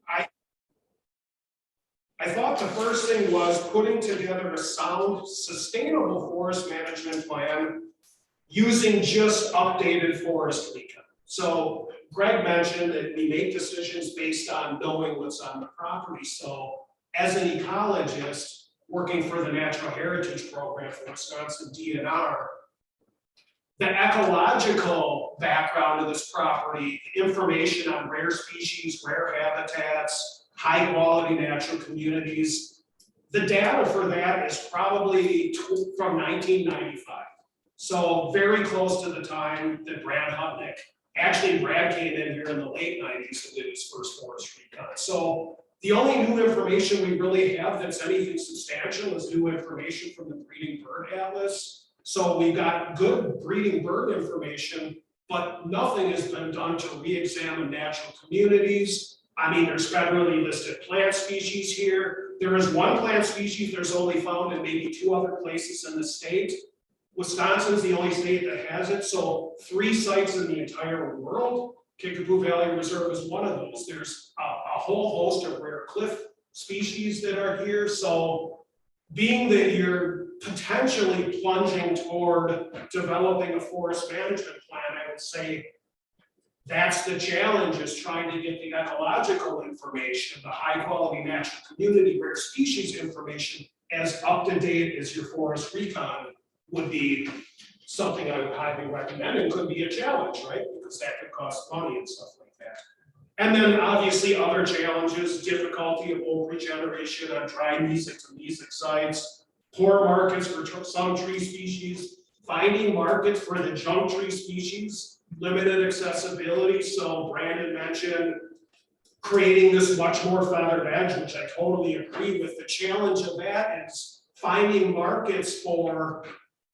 I thought the first thing was putting together a sound, sustainable forest management plan using just updated forestry. So Greg mentioned that we make decisions based on knowing what's on the property. So as an ecologist working for the Natural Heritage Program for Wisconsin DNR, the ecological background of this property, information on rare species, rare habitats, high quality natural communities, the data for that is probably from 1995. So very close to the time that Brad Hutnick, actually Brad came in here in the late 90s and did his first forestry cut. So the only new information we really have that's anything substantial is new information from the Breeding Bird Atlas. So we've got good breeding bird information, but nothing has been done to re-examine natural communities. I mean, there's federally listed plant species here. There is one plant species that's only found in maybe 2 other places in the state. Wisconsin is the only state that has it, so 3 sites in the entire world. Kickapoo Valley Reserve is one of those. There's a whole host of rare cliff species that are here. So being that you're potentially plunging toward developing a forest management plan, I would say that's the challenge, is trying to get the ecological information, the high quality natural community rare species information as up to date as your forest recon would be something I would highly recommend, and could be a challenge, right? Because that could cost money and stuff like that. And then obviously other challenges, difficulty of oak regeneration on dry mesic to mesic sites, poor markets for some tree species, finding markets for the junk tree species, limited accessibility. So Brandon mentioned creating this much more feathered edge, which I totally agree with. The challenge of that is finding markets for,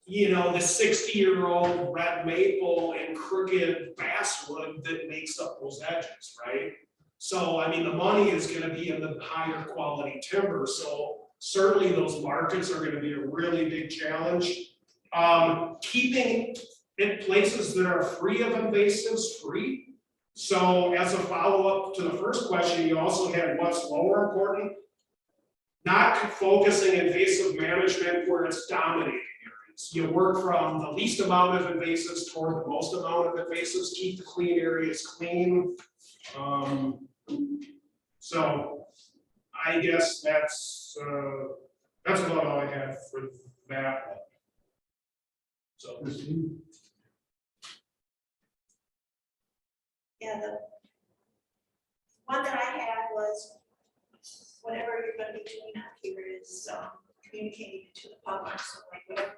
you know, the 60-year-old red maple and crooked basswood that makes up those edges, right? So, I mean, the money is going to be in the higher quality timber. So certainly those markets are going to be a really big challenge. Keeping it places that are free of invasives free. So as a follow-up to the first question, you also had what's more important, not focusing invasive management where it's dominating areas. You work from the least amount of invasives toward the most amount of invasives, keep the clean areas clean. So I guess that's about all I have for that. So. Yeah, the one that I had was whatever you're going to be doing out here is communicating to the public. So like whatever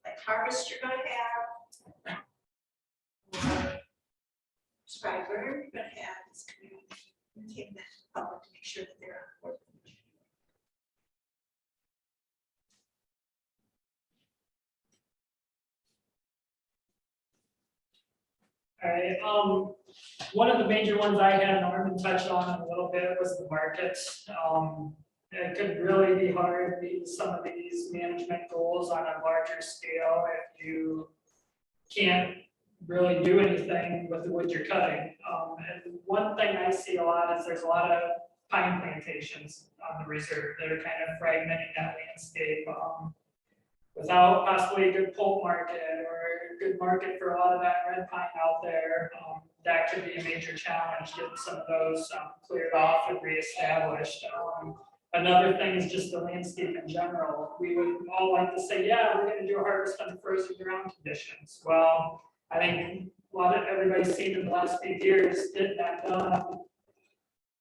like harvest you're going to have, or describe where you're going to have is communicating that to the public to make sure that they're on board. All right. One of the major ones I had, and Armund touched on a little bit, was the market. It could really be hard to meet some of these management goals on a larger scale if you can't really do anything with the wood you're cutting. And one thing I see a lot is there's a lot of pine plantations on the reserve that are kind of fragmenting that landscape. Without possibly a good pulp market or a good market for a lot of that red pine out there, that could be a major challenge, getting some of those cleared off and reestablished. Another thing is just the landscape in general. We would all like to say, yeah, we're going to do a harvest under frozen ground conditions. Well, I think a lot of everybody's seen in the last few years, getting that done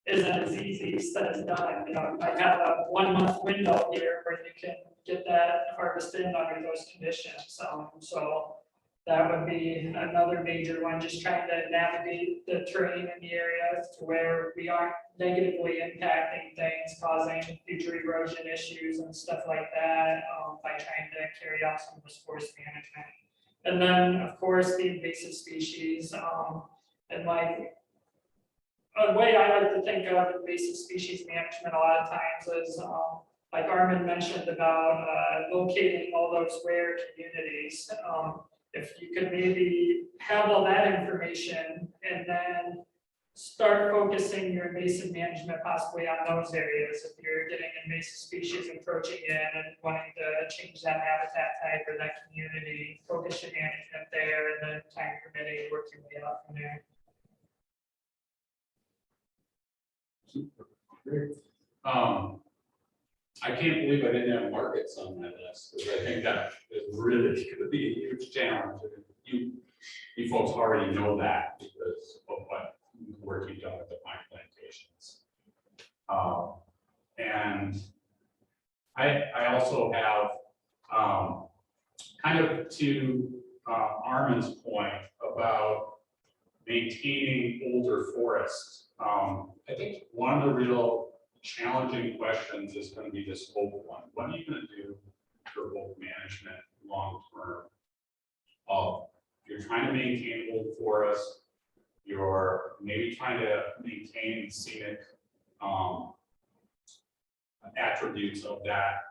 isn't as easy said as done. You know, you might have a 1 month window here where you can get that harvested under those conditions. So that would be another major one, just trying to navigate the terrain in the areas to where we aren't negatively impacting things, causing future erosion issues and stuff like that, by trying to carry out some of this forest management. And then, of course, the invasive species, and like a way I like to think of invasive species management a lot of times is, like Armund mentioned about locating all those rare communities. If you could maybe have all that information and then start focusing your invasive management possibly on those areas. If you're getting invasive species approaching in and wanting to change that habitat type or that community, focus your management there, and then time permitting, work your way up from there. Super. Great. I can't believe I didn't have markets on my list, because I think that is really going to be a huge challenge. You folks already know that because of what work you've done with the pine plantations. And I also have kind of to Armund's point about maintaining older forests. I think one of the real challenging questions is going to be this oak one. What are you going to do for oak management long term? You're trying to maintain old forests. You're maybe trying to maintain scenic attributes of that.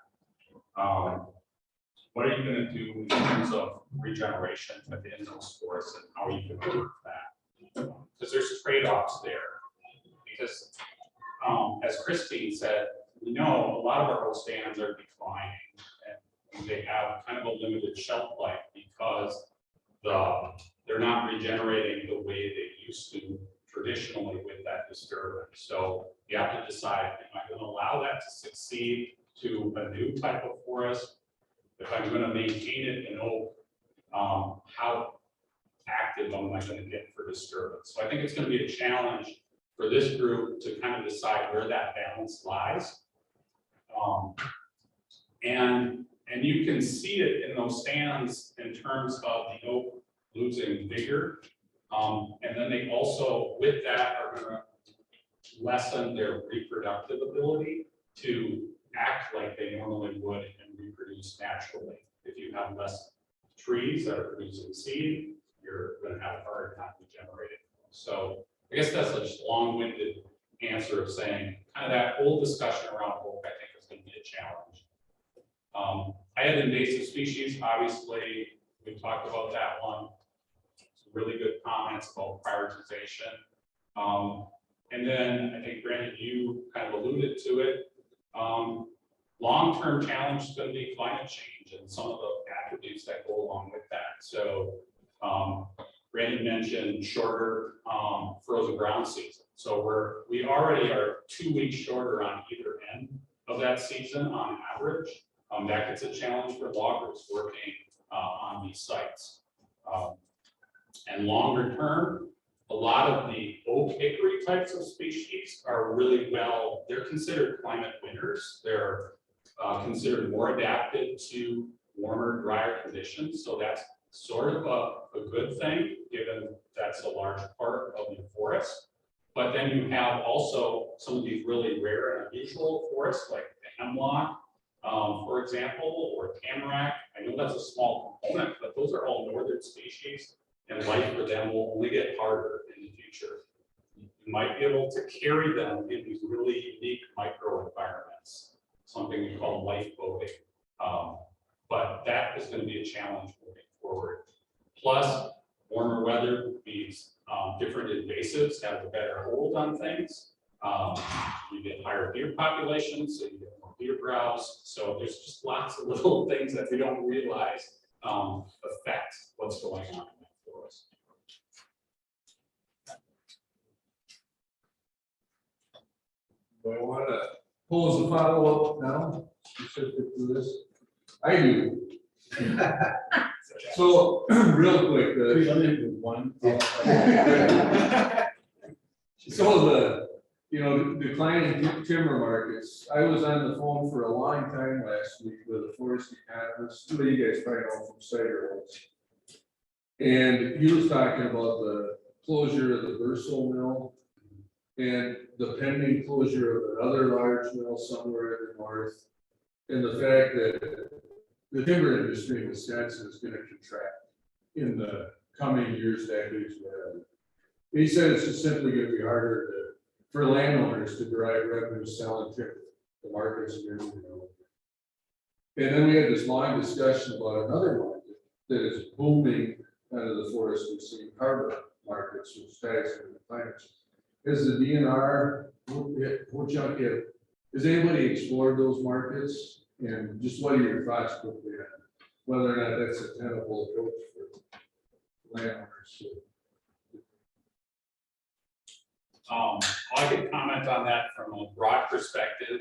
What are you going to do in terms of regeneration within those forests, and how are you going to work that? Because there's trade-offs there. Because as Christine said, we know a lot of our oak stands are declining, and they have kind of a limited shelf life because they're not regenerating the way they used to traditionally with that disturbance. So you have to decide, am I going to allow that to succeed to a new type of forest? If I'm going to maintain it in oak, how active am I going to get for disturbance? So I think it's going to be a challenge for this group to kind of decide where that balance lies. And you can see it in those stands in terms of the oak losing vigor. And then they also, with that, are going to lessen their reproductive ability to act like they normally would and reproduce naturally. If you have less trees that are producing seed, you're going to have a harder time regenerating. So I guess that's a just long-winded answer of saying kind of that whole discussion around oak, I think, is going to be a challenge. I had invasive species, obviously, we talked about that one. Some really good comments about prioritization. And then I think, Brandon, you kind of alluded to it. Long-term challenge is going to be climate change and some of the attributes that go along with that. So Brandon mentioned shorter frozen ground season. So we already are 2 weeks shorter on either end of that season on average. That gets a challenge for loggers working on these sites. And longer term, a lot of the oak hickory types of species are really well, they're considered climate winners. They're considered more adapted to warmer, drier conditions. So that's sort of a good thing, given that's a large part of the forest. But then you have also some of these really rare and unusual forests, like the hemlock, for example, or tamarack. I know that's a small component, but those are all northern species, and life for them will only get harder in the future. You might be able to carry them in these really unique microenvironments, something we call lifeboating. But that is going to be a challenge moving forward. Plus, warmer weather means different invasives have a better hold on things. You get higher deer populations, so you get more deer browse. So there's just lots of little things that we don't realize affect what's going on in that forest. Do I want to pose a follow-up now, specific to this? I do. So, real quick, so the declining timber markets. I was on the phone for a long time last week with a forest economist. Some of you guys probably know from Cider. And he was talking about the closure of the Bursel mill and the pending closure of another large mill somewhere in the north, and the fact that the timber industry in Wisconsin is going to contract in the coming years, decades, whatever. He said it's just simply going to be harder for landowners to derive revenue selling timber. The market's going to And then we had this long discussion about another market that is booming out of the forest. We've seen carbon markets, which ties into the climate change. Is the DNR, has anybody explored those markets? And just what are your thoughts quickly on whether or not that's a tenable approach for landowners? I could comment on that from a broad perspective.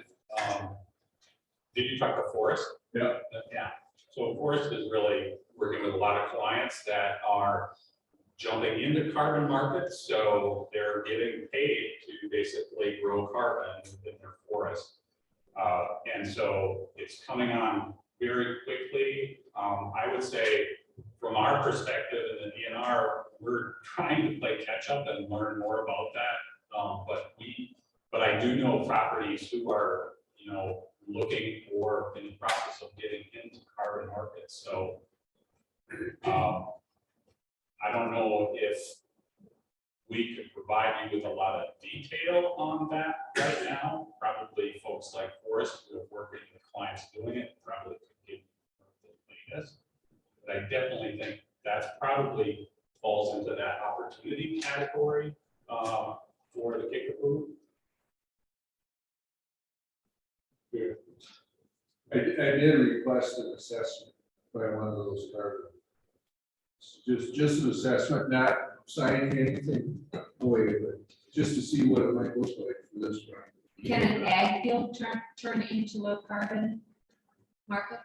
Did you talk to Forest? Yeah. Yeah, so Forest is really working with a lot of clients that are jumping into carbon markets, so they're getting paid to basically grow carbon in their forest. And so it's coming on very quickly. I would say from our perspective in the DNR, we're trying to play catch up and learn more about that. But I do know properties who are, looking for in the process of getting into carbon markets. So I don't know if we could provide you with a lot of detail on that right now. Probably folks like Forest who are working with clients doing it probably could give the latest. But I definitely think that's probably falls into that opportunity category for the Kickapoo. Yeah. I did request an assessment by one of those carbon. Just an assessment, not signing anything away, but just to see what it might look like for this one. Can an ag field turn into a carbon market?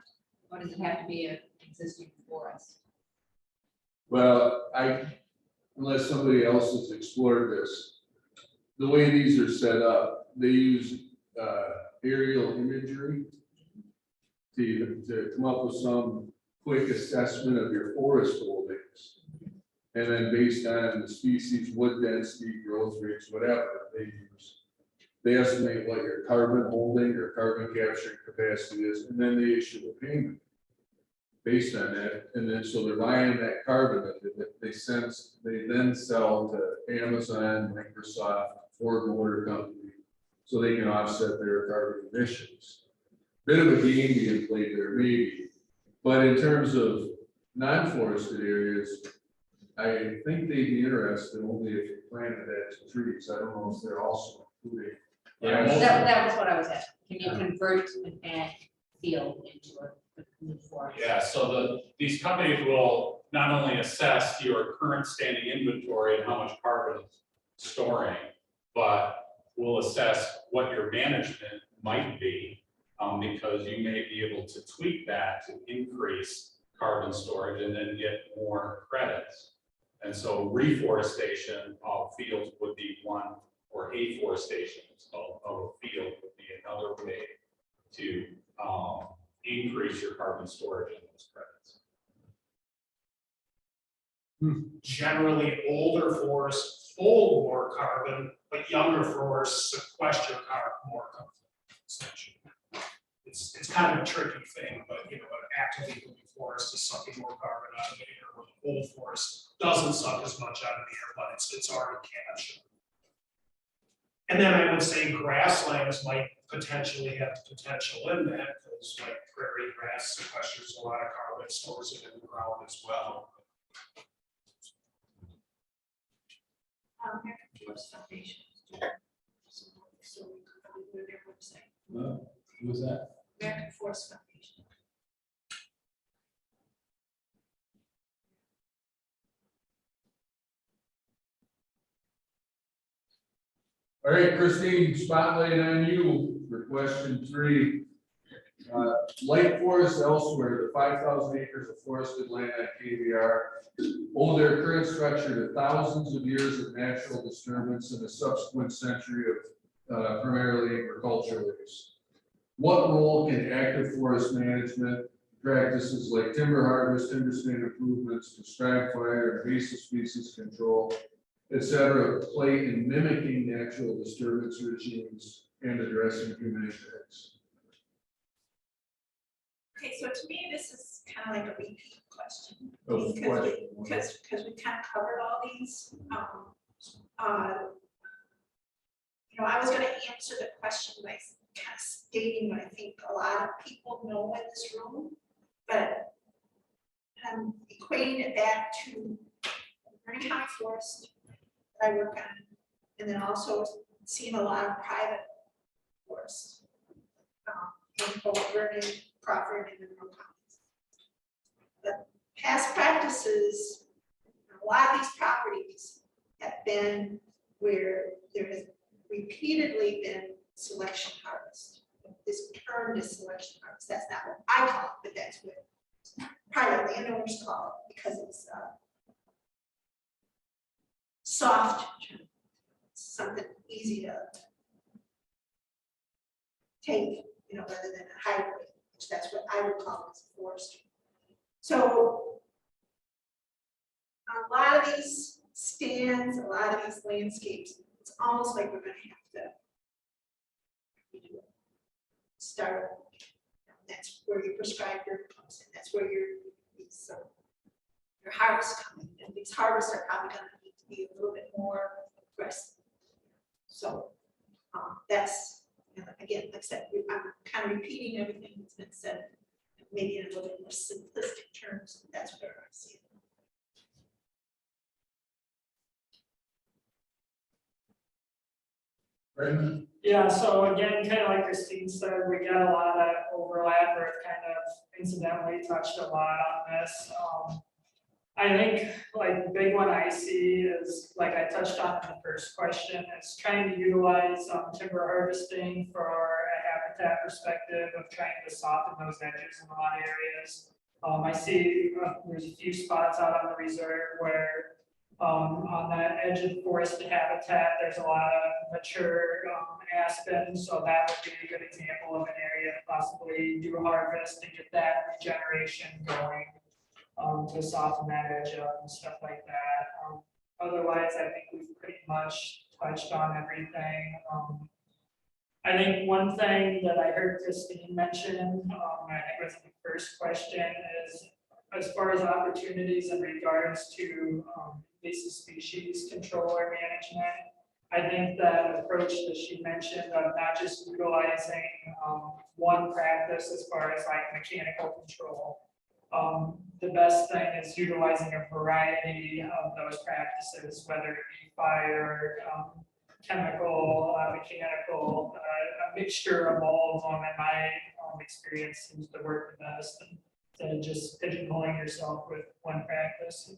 Or does it have to be an existing forest? Well, unless somebody else has explored this, the way these are set up, they use aerial imagery to come up with some quick assessment of your forest holdings. And then based on the species, wood density, growth rates, whatever they estimate what your carbon holding or carbon capturing capacity is, and then they issue a payment based on that. And then so they're buying that carbon that they then sell to Amazon, Microsoft, Ford Motor Company, so they can offset their carbon emissions. Bit of a game being played there, maybe. But in terms of non-forested areas, I think they'd be interested only if you planted that to trees. I don't know if they're also including. Yeah, That was what I was asking. Can you convert an ag field into a new forest? Yeah, so these companies will not only assess your current standing inventory and how much carbon it's storing, but will assess what your management might be, because you may be able to tweak that to increase carbon storage and then get more credits. And so reforestation of fields would be one, or afforestation of a field would be another way to increase your carbon storage in those credits. Generally, older forests hold more carbon, but younger forests sequester more carbon. Essentially, it's kind of a tricky thing, but an actively moving forest is sucking more carbon out of the air, where the old forest doesn't suck as much out of the air, but it's already captured. And then I would say grasslands might potentially have potential in that, because like prairie grass sequesters a lot of carbon, stores it in the ground as well. American Forest Foundation. So we could probably go to their website, Who was that? American Forest Foundation. All right, Christine, spotlight on you for question 3. Light forests elsewhere, the 5,000 acres of forested land at KVR owe their current structure to thousands of years of natural disturbance and a subsequent century of primarily agricultural use. What role can active forest management practices like timber harvest, timber stand improvements, prescribed fire, invasive species control, etc., play in mimicking natural disturbance regimes and addressing human impacts? Okay, so to me, this is kind of like a repeat question. Of Because we kind of covered all these. I was gonna answer the question by kind of stating what I think a lot of people know in this room, but I'm equating it back to Vernon County Forest that I work on, and then also seeing a lot of private forests. In both Vernon, Crawford, and Monroe counties. But past practices, a lot of these properties have been where there has repeatedly been selection harvest. This term is selection harvest. That's not what I call it, but that's what private landowners call it because it's soft term. It's something easy to take, you know, rather than a highway, which that's what I would call as a forestry. So a lot of these stands, a lot of these landscapes, it's almost like we're gonna have to redo it. Start over. That's where your prescribed dirt comes in. That's where your harvests come in. And these harvests are probably gonna need to be a little bit more aggressive. So that's, you know, again, like I said, I'm kind of repeating everything that's been said, maybe in a little bit more simplistic terms. That's where I see it. Brandon? Yeah, so again, kind of like Christine said, we got a lot of overlap or kind of incidentally touched a lot on this. I think like the big one I see is, like I touched on in the first question, is trying to utilize timber harvesting for a habitat perspective of trying to soften those edges in a lot of areas. I see there's a few spots out on the reserve where on that edge of forested habitat, there's a lot of mature aspen, so that would be a good example of an area to possibly do a harvest and get that regeneration going. To soften that edge up and stuff like that. Otherwise, I think we've pretty much touched on everything. I think one thing that I heard Christine mention, I think was the first question, is as far as opportunities in regards to invasive species control or management. I think that approach that she mentioned of not just utilizing one practice as far as like mechanical control. The best thing is utilizing a variety of those practices, whether it be fire, chemical, mechanical, a mixture of all of them in my experience seems to work the best than just pigeonholing yourself with one practice.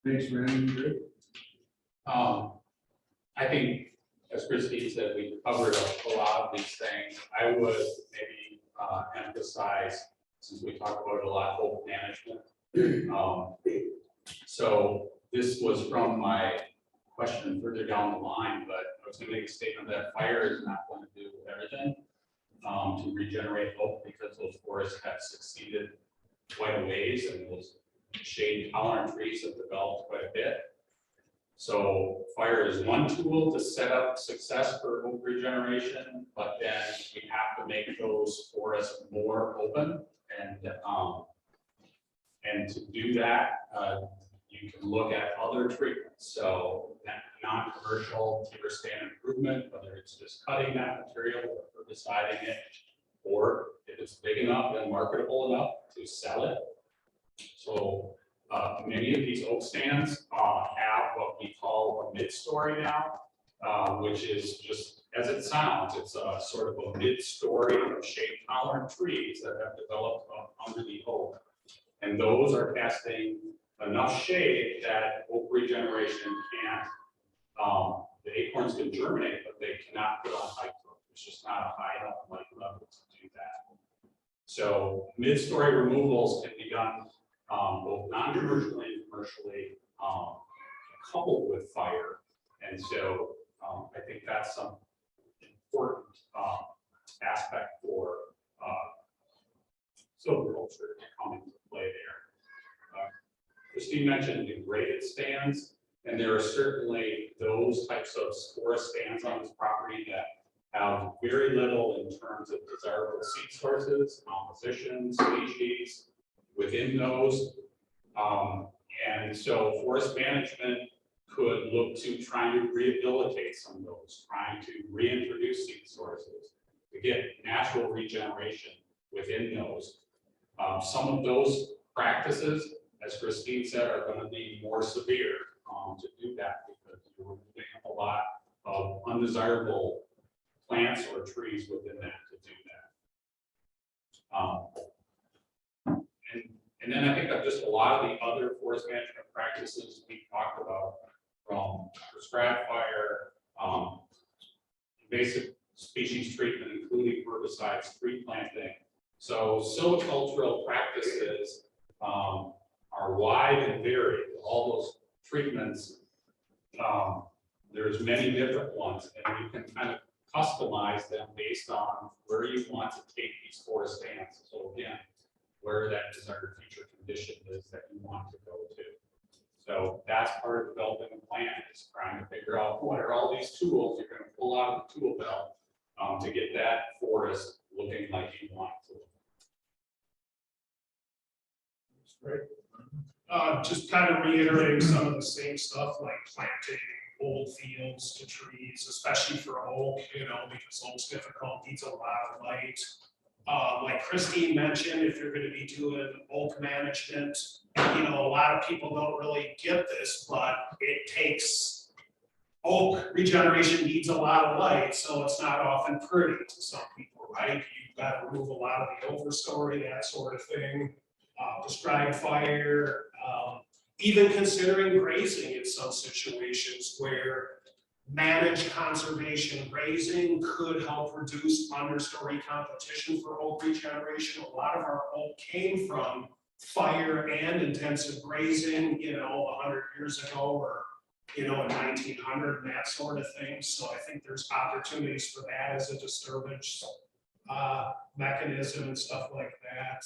Thanks, Brandon. I think, as Christine said, we covered a lot of these things. I would maybe emphasize, since we talked about it a lot, Pulp management. So this was from my question further down the line, but I was going to make a statement that fire is not going to do everything to regenerate pulp, because those forests have succeeded quite a ways, and those shade tolerant trees have developed quite a bit. So fire is one tool to set up success for oak regeneration, but then we have to make those forests more open, and to do that, you can look at other treatments. So non-commercial timber stand improvement, whether it's just cutting that material or herbicide it, or if it's big enough and marketable enough to sell it. So many of these oak stands have what we call a mid-story now, which is just as it sounds. It's a sort of a mid-story of shade-tolerant trees that have developed under the oak, and those are casting enough shade that oak regeneration can't. The acorns can germinate, but they cannot put on high growth. There's just not a high enough light level to do that. So mid-story removals can be done both non-commercially and commercially, coupled with fire. And so I think that's some important aspect for silviculture to come into play there. Christine mentioned degraded stands, and there are certainly those types of forest stands on this property that have very little in terms of desirable seed sources, composition, species within those. And so forest management could look to trying to rehabilitate some of those, trying to reintroduce seed sources to get natural regeneration within those. Some of those practices as Christine said, are going to be more severe to do that because you're removing a lot of undesirable plants or trees within that to do that. And then I think that just a lot of the other forest management practices we talked about, from prescribed fire, invasive species treatment, including herbicides, tree planting. So silvicultural practices are wide and varied. All those treatments, there's many different ones, and you can kind of customize them based on where you want to take these forest stands. So again, where that desired future condition is that you want to go to. So that's part of developing a plan, is trying to figure out what are all these tools you're going to pull out of the tool belt to get that forest looking like you want it to look. Great. Just kind of reiterating some of the same stuff, like planting old fields to trees, especially for oak, because oak's difficult, needs a lot of light. Like Christine mentioned, if you're going to be doing oak management, a lot of people don't really get this, but it takes oak regeneration needs a lot of light, so it's not often pretty to some people, right? You've got to remove a lot of the overstory, that sort of thing. Prescribed fire, even considering grazing in some situations where managed conservation grazing could help reduce understory competition for oak regeneration. A lot of our oak came from fire and intensive grazing, 100 years ago, or in 1900, and that sort of thing. So I think there's opportunities for that as a disturbance mechanism and stuff like that.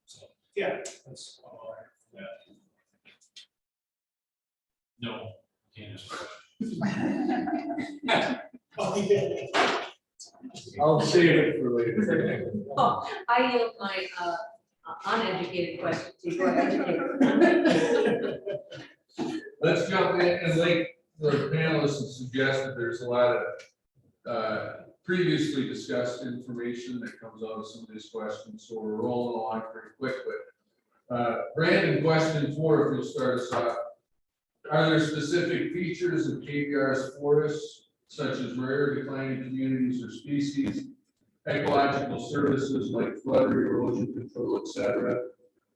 So yeah, that's all I have. No, can't. Oh, yeah. I'll save it for later. Oh, I yield my uneducated question to your educated. Let's jump in, and like the panelists have suggested, there's a lot of previously discussed information that comes out of some of these questions, so we're rolling along pretty quick. But Brandon, question 4, if you'll start us off. Are there specific features of KVR's forests, such as rare declining communities or species, ecological services like flood, erosion control, etc.,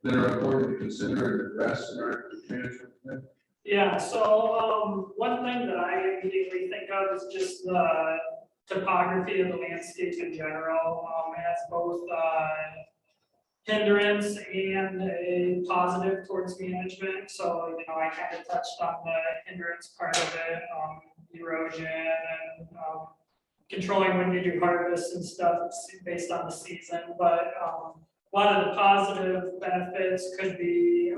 that are important to consider and address in our management plan? Yeah, so one thing that I immediately think of is just the topography of the landscape in general, as both hindrance and a positive towards management. So, I kind of touched on the hindrance part of it, erosion and controlling when you do harvest and stuff based on the season. But a lot of the positive benefits could be,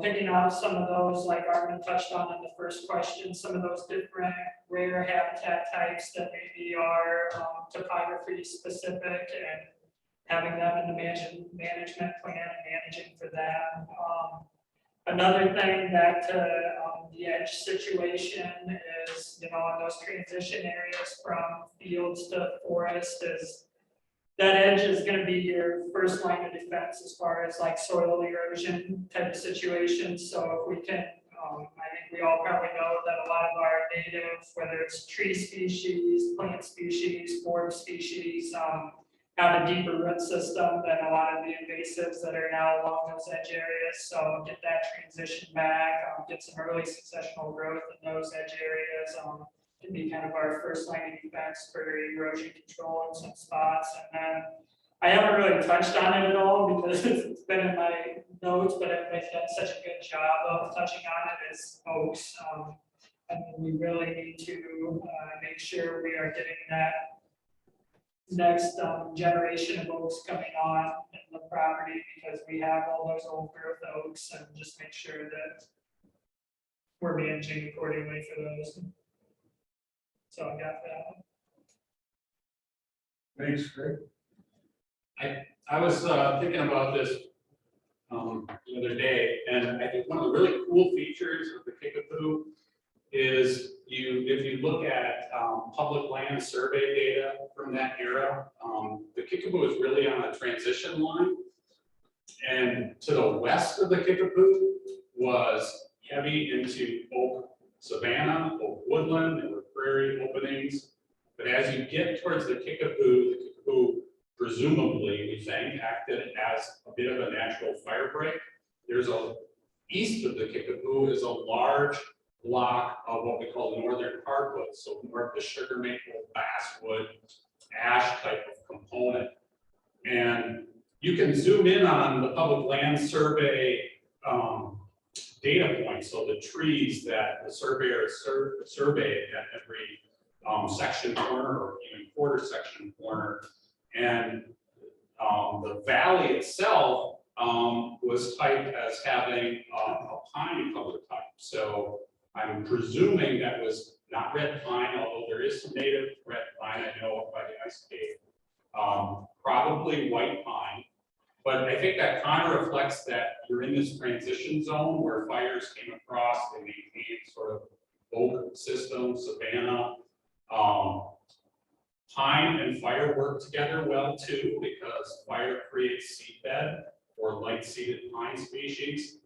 picking out some of those, like Armund touched on in the first question, some of those different rare habitat types that maybe are topography specific, and having them in the management plan and managing for that. Another thing back to the edge situation is, in those transition areas from fields to forest, is that edge is going to be your first line of defense as far as like soil erosion type of situations. So if we can, I think we all probably know that a lot of our native, whether it's tree species, plant species, forb species, have a deeper root system than a lot of the invasives that are now along those edge areas. So get that transition back, get some early successional growth in those edge areas. Can be kind of our first line of defense for erosion control in some spots. And then I haven't really touched on it at all because it's been in my notes, but everybody's done such a good job of touching on it, is oaks. And we really need to make sure we are getting that next generation of oaks coming on in the property, because we have all those old growth oaks, and just make sure that we're managing accordingly for those. So I got that. Thanks, Craig. I was thinking about this the other day, and I think one of the really cool features of the Kickapoo is if you look at public land survey data from that era, the Kickapoo is really on a transition line. And to the west of the Kickapoo was heavy into oak savanna, oak woodland, there were prairie openings. But as you get towards the Kickapoo presumably, we think, acted as a bit of a natural fire break. East of the Kickapoo is a large block of what we call northern hardwood, so more of the sugar maple, basswood, ash type of component. And you can zoom in on the public land survey data points, so the trees that the surveyors surveyed at every section corner or even quarter section corner. And the valley itself was typed as having a pine color type. So I'm presuming that was not red pine, although there is some native red pine I know of by the ice cave. Probably white pine. But I think that kind of reflects that you're in this transition zone where fires came across, they maintained sort of oak system, savanna. Pine and fire work together well too, because fire creates seedbed or light seeded pine species.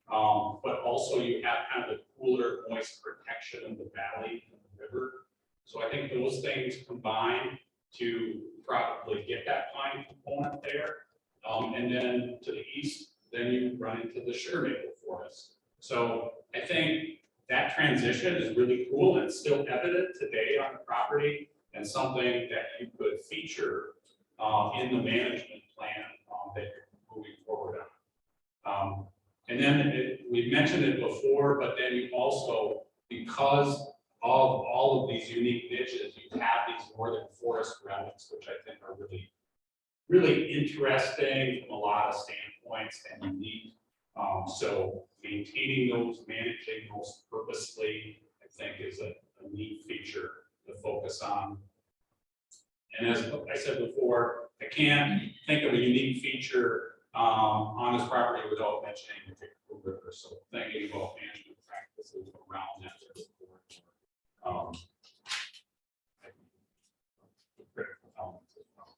But also you have kind of the cooler, moist protection of the valley and the river. So I think those things combine to probably get that pine component there. And then to the east, then you run into the sugar maple forest. So I think that transition is really cool and it's still evident today on the property and something that you could feature in the management plan that you're moving forward on. And then we've mentioned it before, but then you also, because of all of these unique niches, you have these northern forest relics, which I think are really, really interesting from a lot of standpoints and unique. So maintaining those, managing those purposely, I think is a neat feature to focus on. And as I said before, I can't think of a unique feature on this property without mentioning the Kickapoo River. So thinking about management practices around that river. Critical elements as well.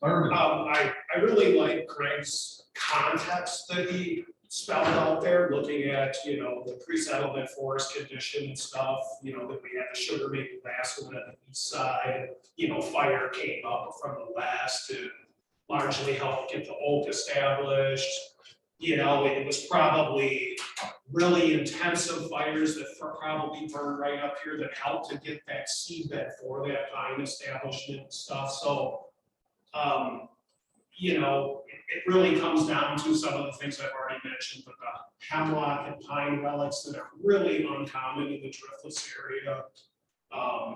Armund, I really like Craig's context that he spelled out there, looking at, you know, the pre-settlement forest condition and stuff, you know, that we had the sugar maple basswood on the east side, you know, fire came up from the west to largely help get the oak established. You know, it was probably really intensive fires that probably burned right up here that helped to get that seedbed for that pine establishment and stuff. So, you know, it really comes down to some of the things I've already mentioned, but the hemlock and pine relics that are really uncommon in the driftless area.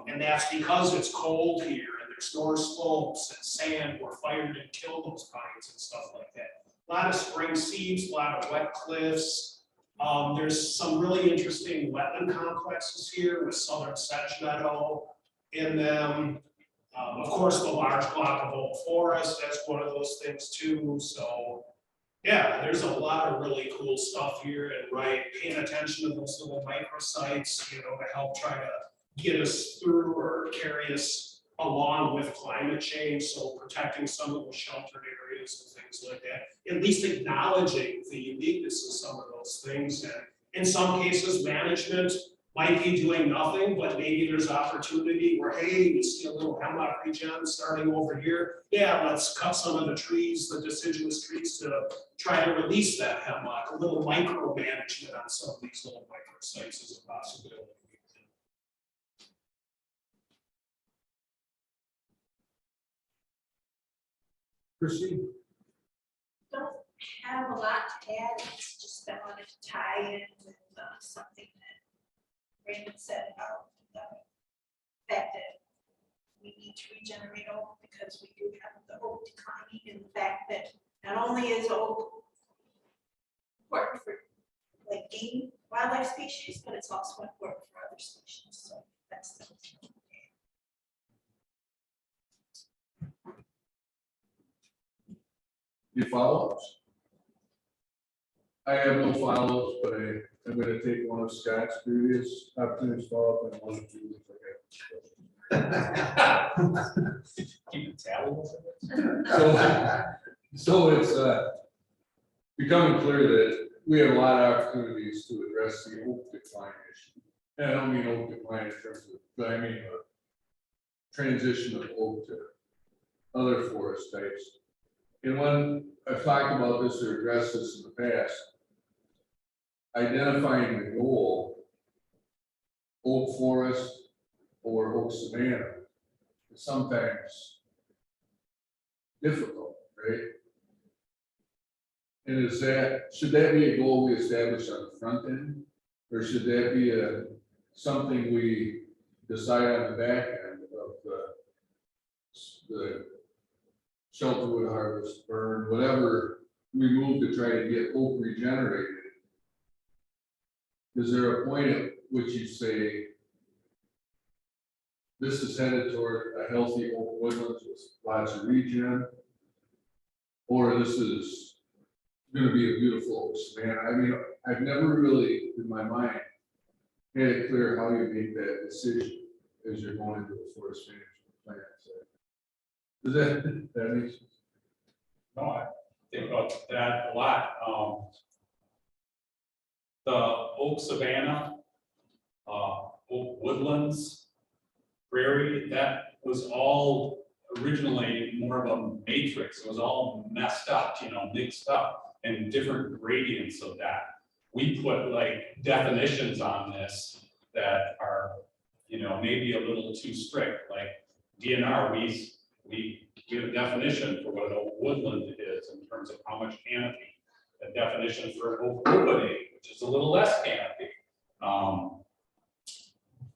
And that's because it's cold here and there's north slopes and sand where fire didn't kill those pines and stuff like that. A lot of spring seeds, a lot of wet cliffs. There's some really interesting wetland complexes here with southern sedge meadow in them. Of course, the large block of old forest, that's one of those things too. So yeah, there's a lot of really cool stuff here, and right, paying attention to those little microsites, you know, to help try to get us through or carry us along with climate change. So protecting some of those sheltered areas and things like that, at least acknowledging the uniqueness of some of those things. And in some cases, management might be doing nothing, but maybe there's opportunity where, hey, we see a little hemlock regen starting over here. Yeah, let's cut some of the trees, the deciduous trees, to try to release that hemlock. A little micromanagement on some of these little microsites is a possibility. proceed. Don't have a lot to add, it's just I wanted to tie in with something that Raymond said about the fact that we need to regenerate oak because we do have the oak declining, and the fact that not only is oak important for like game wildlife species, but it's also important for other species. So that's the Your follow-ups? I have no follow-ups, but I'm gonna take one of Scott's previous opportunities to follow up and one of Julie's. Keep it tally. So it's becoming clear that we have a lot of opportunities to address the oak decline issue. And I don't mean oak decline in terms of, but I mean transition of oak to other forest types. And when I've talked about this or addressed this in the past, identifying the goal, oak forest or oak savanna, is sometimes difficult, right? And should that be a goal we establish on the front end? Or should that be something we decide on the back end of the shelter wood harvest, burn, whatever we move to try to get oak regenerated? Is there a point at which you say, this is headed toward a healthy oak woodlands with lots of regen? Or this is gonna be a beautiful oak savanna? I mean, I've never really, in my mind, made it clear how you make that decision as you're going into a forest management plan. So, does that make sense? No, I think about that a lot. The oak savanna, oak woodlands, prairie, that was all originally more of a matrix. It was all messed up, mixed up, and different gradients of that. We put like definitions on this that are, maybe a little too strict. Like DNR, we give a definition for what an oak woodland is in terms of how much canopy. A definition for an oak opening, which is a little less canopy.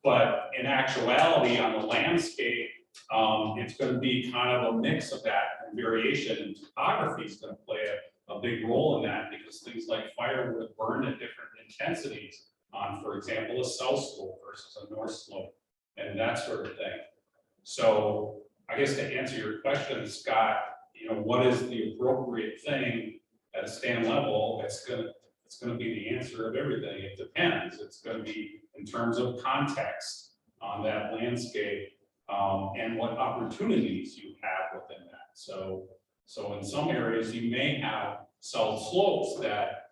But in actuality, on the landscape, it's going to be kind of a mix of that, and variation, and topography is going to play a big role in that, because things like firewood burn at different intensities on, for example, a south slope versus a north slope, and that sort of thing. So I guess to answer your question, Scott, what is the appropriate thing at a stand level? It's going to be the answer of everything. It depends. It's going to be in terms of context on that landscape, and what opportunities you have within that. So in some areas you may have south slopes that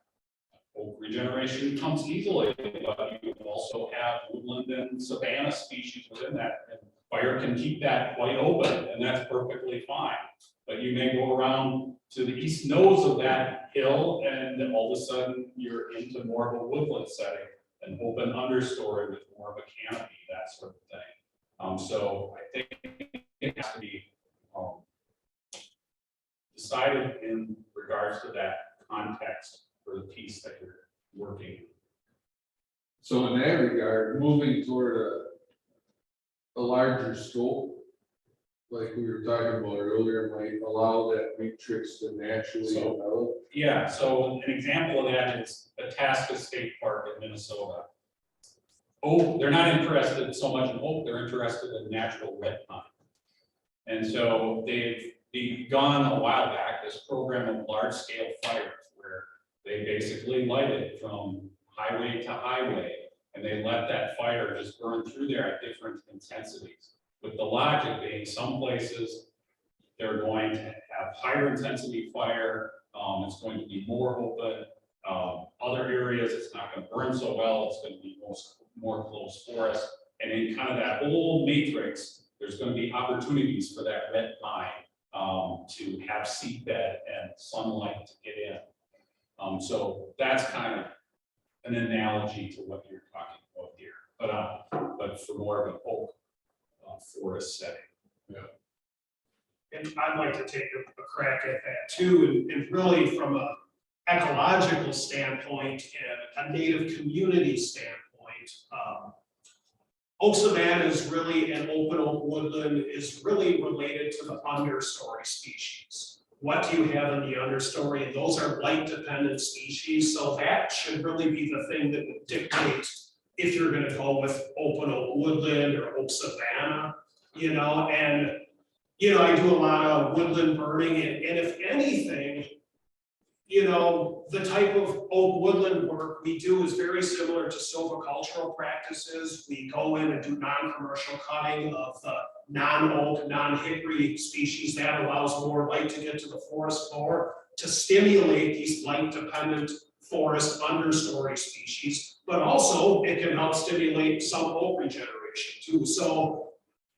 oak regeneration comes easily, but you also have woodland and savanna species within that, and fire can keep that quite open, and that's perfectly fine. But you may go around to the east nose of that hill, and all of a sudden you're into more of a woodland setting, an open understory with more of a canopy, that sort of thing. So I think it has to be decided in regards to that context for the piece that you're working. So in that regard, moving toward a larger scope, like we were talking about earlier, might allow that matrix to naturally develop. Yeah, so an example of that is Itasca State Park in Minnesota. Oak, they're not interested so much in oak, they're interested in natural red pine. And so they've begun a while back this program of large scale fires where they basically light it from highway to highway, and they let that fire just burn through there at different intensities. With the logic being some places they're going to have higher intensity fire, it's going to be more open. Other areas it's not going to burn so well, it's going to be more close forest. And in kind of that whole matrix, there's going to be opportunities for that red pine to have seedbed and sunlight to get in. So that's kind of an analogy to what you're talking about here, but for more of an oak forest setting. Yeah. And I'd like to take a crack at that too, and really from a ecological standpoint and a native community standpoint. Oak savanna is really, an open oak woodland is really related to the understory species. What do you have in the understory? And those are light dependent species. So that should really be the thing that would dictate if you're going to go with open oak woodland or oak savanna, and I do a lot of woodland burning, and if anything, you know, the type of oak woodland work we do is very similar to silvicultural practices. We go in and do non-commercial cutting of the non-oak, non-hickory species. That allows more light to get to the forest floor to stimulate these light-dependent forest understory species, but also it can help stimulate some oak regeneration too. So,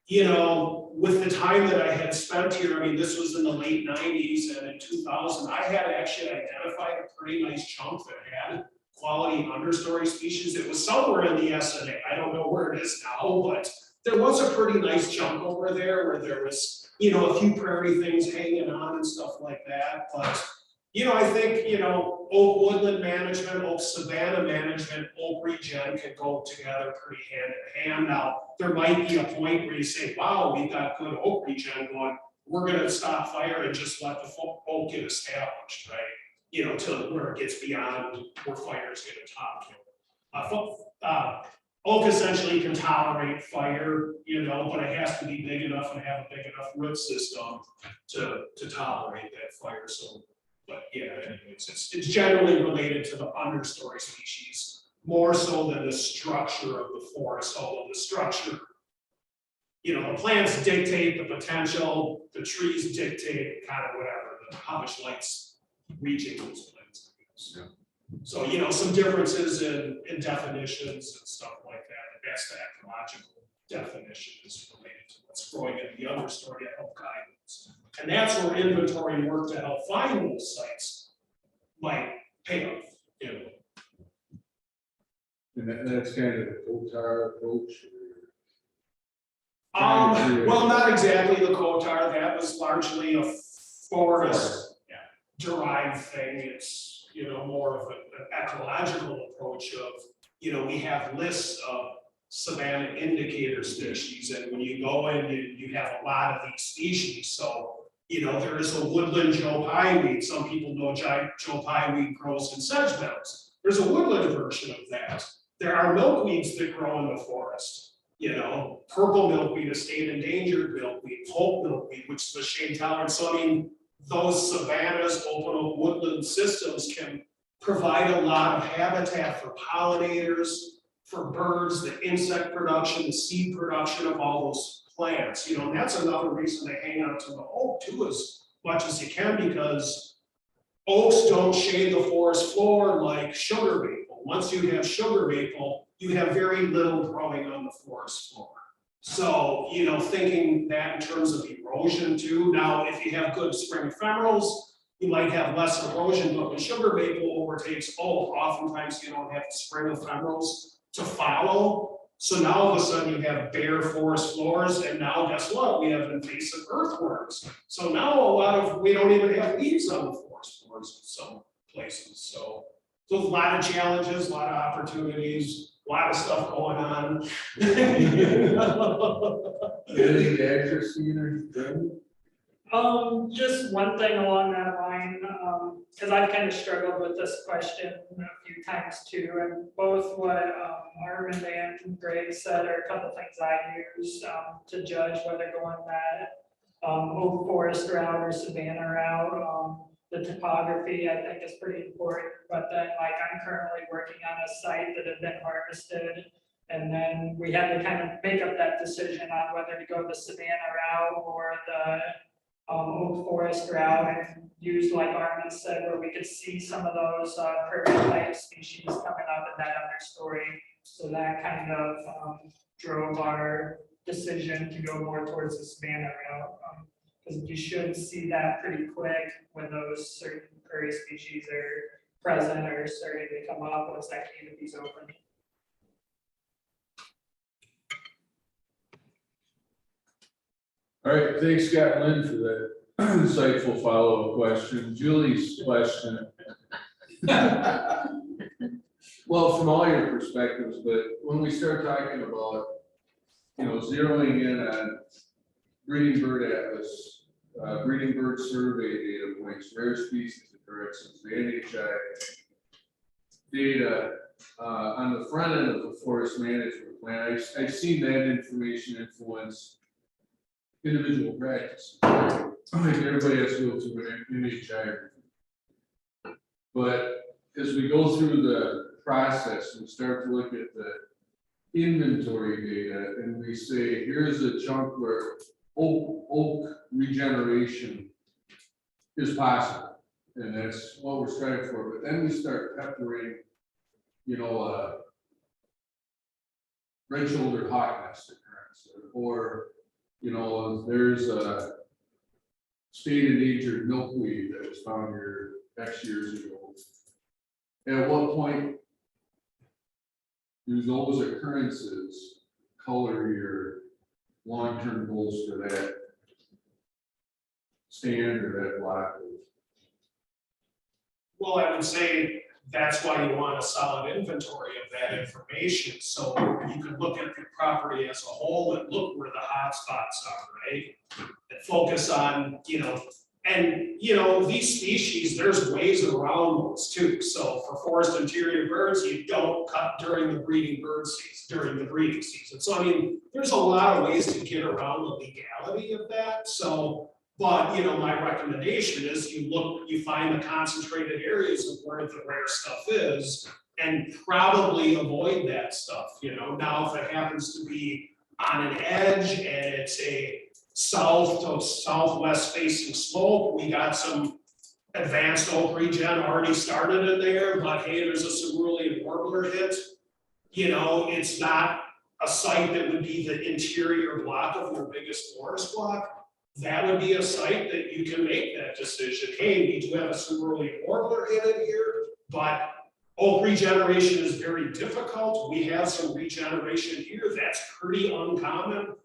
you know, with the time that I had spent here, I mean, this was in the late 90s, and in 2000, I had actually identified a pretty nice chunk that had quality understory species. It was somewhere in the SNA. I don't know where it is now, but there was a pretty nice chunk over there where there was, you know, a few prairie things hanging on and stuff like that. But, you know, I think, you know, oak woodland management, oak savanna management, oak regen can go together pretty hand in hand. Now, there might be a point where you say, wow, we've got good oak regen going, we're gonna stop fire and just let the oak get established, right? You know, till where it gets beyond where fires get a top. Oak essentially can tolerate fire, you know, but it has to be big enough and have a big enough root system to tolerate that fire. So, but yeah, anyways, it's generally related to the understory species more so than the structure of the forest, although the structure, you know, the plants dictate the potential, the trees dictate kind of whatever, how much light's reaching those plants. Yeah. So, you know, some differences in definitions and stuff like that. The best ecological definition is related to what's growing in the understory to help guidance. And that's where inventory work to help find those sites might pay off, you know. And that's kind of the Kotar approach. Well, not exactly the Kotar. That was largely a forest derived thing. It's, you know, more of an ecological approach of, you know, we have lists of savanna indicator species, and when you go in, you have a lot of these species. So, you know, there is a woodland Joe Pyeweed. Some people know Joe Pyeweed grows in sedge meadows. There's a woodland version of that. There are milkweeds that grow in the forest. You know, purple milkweed, a state endangered milkweed, pulp milkweed, which is a shade tolerant. So I mean, those savannas, open oak woodland systems can provide a lot of habitat for pollinators, for birds, the insect production, the seed production of all those plants. You know, and that's another reason they hang out to the oak too, as much as you can, because oaks don't shade the forest floor like sugar maple. Once you have sugar maple, you have very little growing on the forest floor. So, you know, thinking that in terms of erosion too. Now, if you have good spring ephemerals, you might have less erosion, but when sugar maple overtakes oak, oftentimes you don't have spring ephemerals to follow. So now all of a sudden you have bare forest floors, and now guess what? We have invasive earthworms. So now we don't even have leaves on the forest floors in some places. So a lot of challenges, a lot of opportunities, a lot of stuff going on. Anything to add, Christina? Just one thing along that line, because I've kind of struggled with this question a few times too, and both what Armund and Greg said are a couple things I use to judge whether going that oak forest route or savanna route. The topography I think is pretty important, but then like I'm currently working on a site that had been harvested, and then we had to kind of make up that decision on whether to go the savanna route or the oak forest route, and use, like Armund said, where we could see some of those prairie type species coming up in that understory. So that kind of drove our decision to go more towards the savanna route. Because you should see that pretty quick when those certain prairie species are present or starting to come up once that canopy's open. All right, thanks, Scott and Lynn, for that insightful follow-up question. Julie's question. Well, from all your perspectives, but when we start talking about, you know, zeroing in on breeding bird atlas, breeding bird survey data points, rare species occurrences, the NHI data on the front end of the forest management plan, I've seen that information influence individual practice. Like everybody has to go through an NHI. But as we go through the process and start to look at the inventory data, and we say, here's a chunk where oak regeneration is possible, and that's what we're striving for. But then we start peppering, you know, red-shouldered hawk nest occurrence, or, you know, there's a state endangered milkweed that was found here X years ago. At what point do those occurrences color your long-term goals for that stand or that block? Well, I would say that's why you want a solid inventory of that information, so you can look at the property as a whole and look where the hot spots are, right? And focus on, you know, and, you know, these species, there's ways around those too. So for forest interior birds, you don't cut during the breeding season. So I mean, there's a lot of ways to get around the legality of that, so. But, you know, my recommendation is you find the concentrated areas of where the rare stuff is and probably avoid that stuff, you know. Now, if it happens to be on an edge and it's a south to southwest facing slope, we got some advanced oak regen already started in there, but hey, there's a cerulean warbler hit. You know, it's not a site that would be the interior block of your biggest forest block. That would be a site that you can make that decision. Hey, we do have a cerulean warbler hit in here, but oak regeneration is very difficult. We have some regeneration here that's pretty uncommon.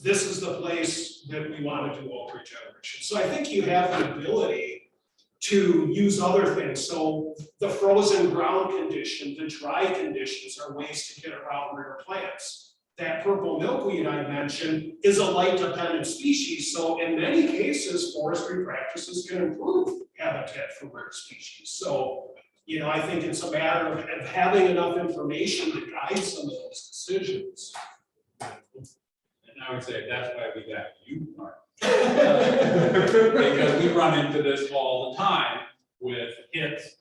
This is the place that we want to do oak regeneration. So I think you have the ability to use other things. So the frozen ground condition, the dry conditions are ways to get around rare plants. That purple milkweed I mentioned is a light dependent species. So in many cases, forestry practices can improve habitat for rare species. So, you know, I think it's a matter of having enough information to guide some of those decisions. And I would say that's why we got you, Mark. Because we run into this all the time with hits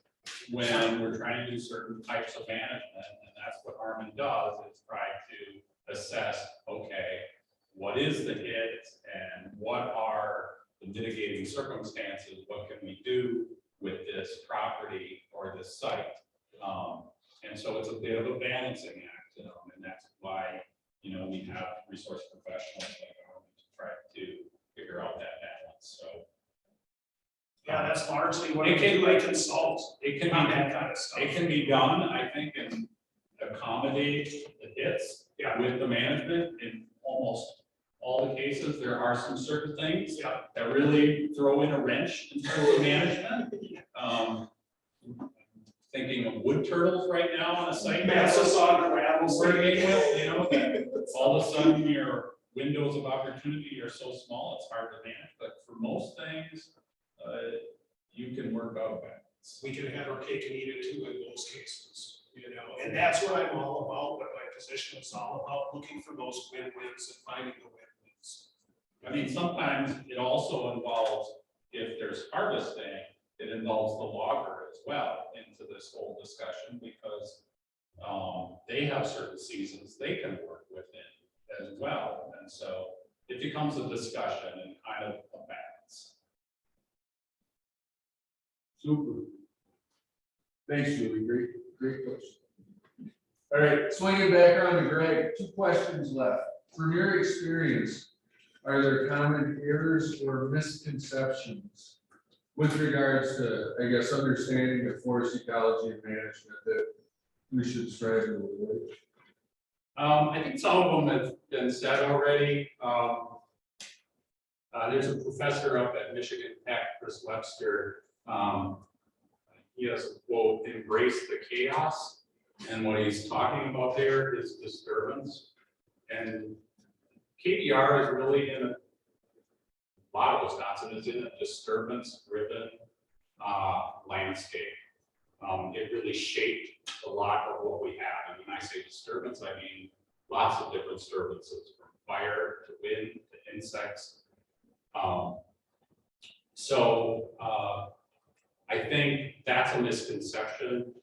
when we're trying to do certain types of management, and that's what Armund does, is try to assess, okay, what is the hit and what are the mitigating circumstances? What can we do with this property or this site? And so it's a bit of a balancing act, and that's why, you know, we have resource professionals like Armund to try to figure out that balance. So Yeah, that's largely what It can- I consult it can on be that kind of stuff. It can be done, I think, and accommodate the hits with the management in almost all the cases. There are some certain things that really throw in a wrench in terms of management. Thinking of wood turtles right now on a site. Massasauga rattlesnake. You know, that all of a sudden your windows of opportunity are so small, it's hard to manage, but for most things, you can work out balance. We can have our cake and eat it too in those cases, you know, and that's what I'm all about, what my position is all about, looking for those win-wins and finding the win-wins. I mean, sometimes it also involves, if there's harvesting, it involves the logger as well into this whole discussion, because they have certain seasons they can work within as well. And so it becomes a discussion and kind of a balance. Super. Thanks, Julie. Great question. All right, swinging back around to Greg, 2 questions left. From your experience, are there common errors or misconceptions with regards to, I guess, understanding the forest ecology and management that we should strive to avoid? I think some of them have been said already. There's a professor up at Michigan Tech, Chris Webster. He has a quote, "Embrace the chaos." And what he's talking about there is disturbance. And KVR is really in a lot of Wisconsin is in a disturbance-driven landscape. It really shaped a lot of what we have. And when I say disturbance, I mean lots of different disturbances, from fire to wind to insects. I think that's a misconception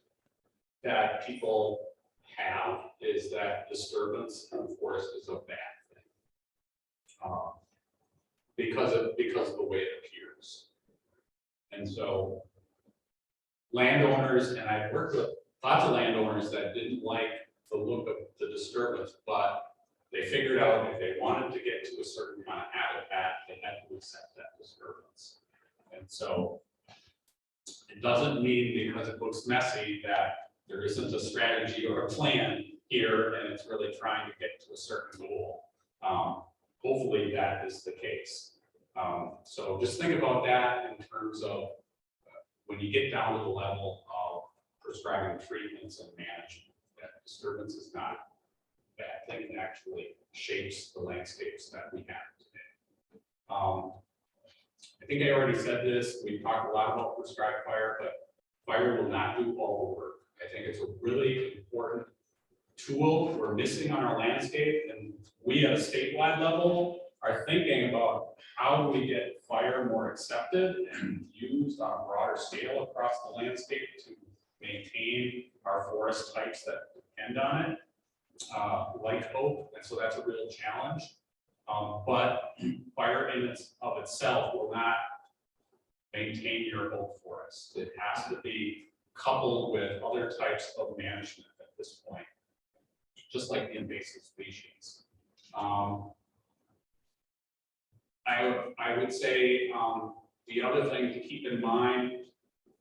that people have, is that disturbance in the forest is a bad thing. Because of the way it appears. And so landowners, and I've worked with lots of landowners that didn't like the look of the disturbance, but they figured out if they wanted to get to a certain kind of habitat, they had to accept that disturbance. And so it doesn't mean because it looks messy that there isn't a strategy or a plan here and it's really trying to get to a certain goal. Hopefully that is the case. So just think about that in terms of when you get down to the level of prescribing treatments and management, that disturbance is not a bad thing. It actually shapes the landscapes that we have today. I think I already said this. We talked a lot about prescribed fire, but fire will not do all the work. I think it's a really important tool we're missing on our landscape, and we at a statewide level are thinking about how do we get fire more accepted and used on a broader scale across the landscape to maintain our forest types that depend on it, like oak, and so that's a real challenge. But fire in of itself will not maintain your oak forest. It has to be coupled with other types of management at this point, just like the invasive species. I would say the other thing to keep in mind,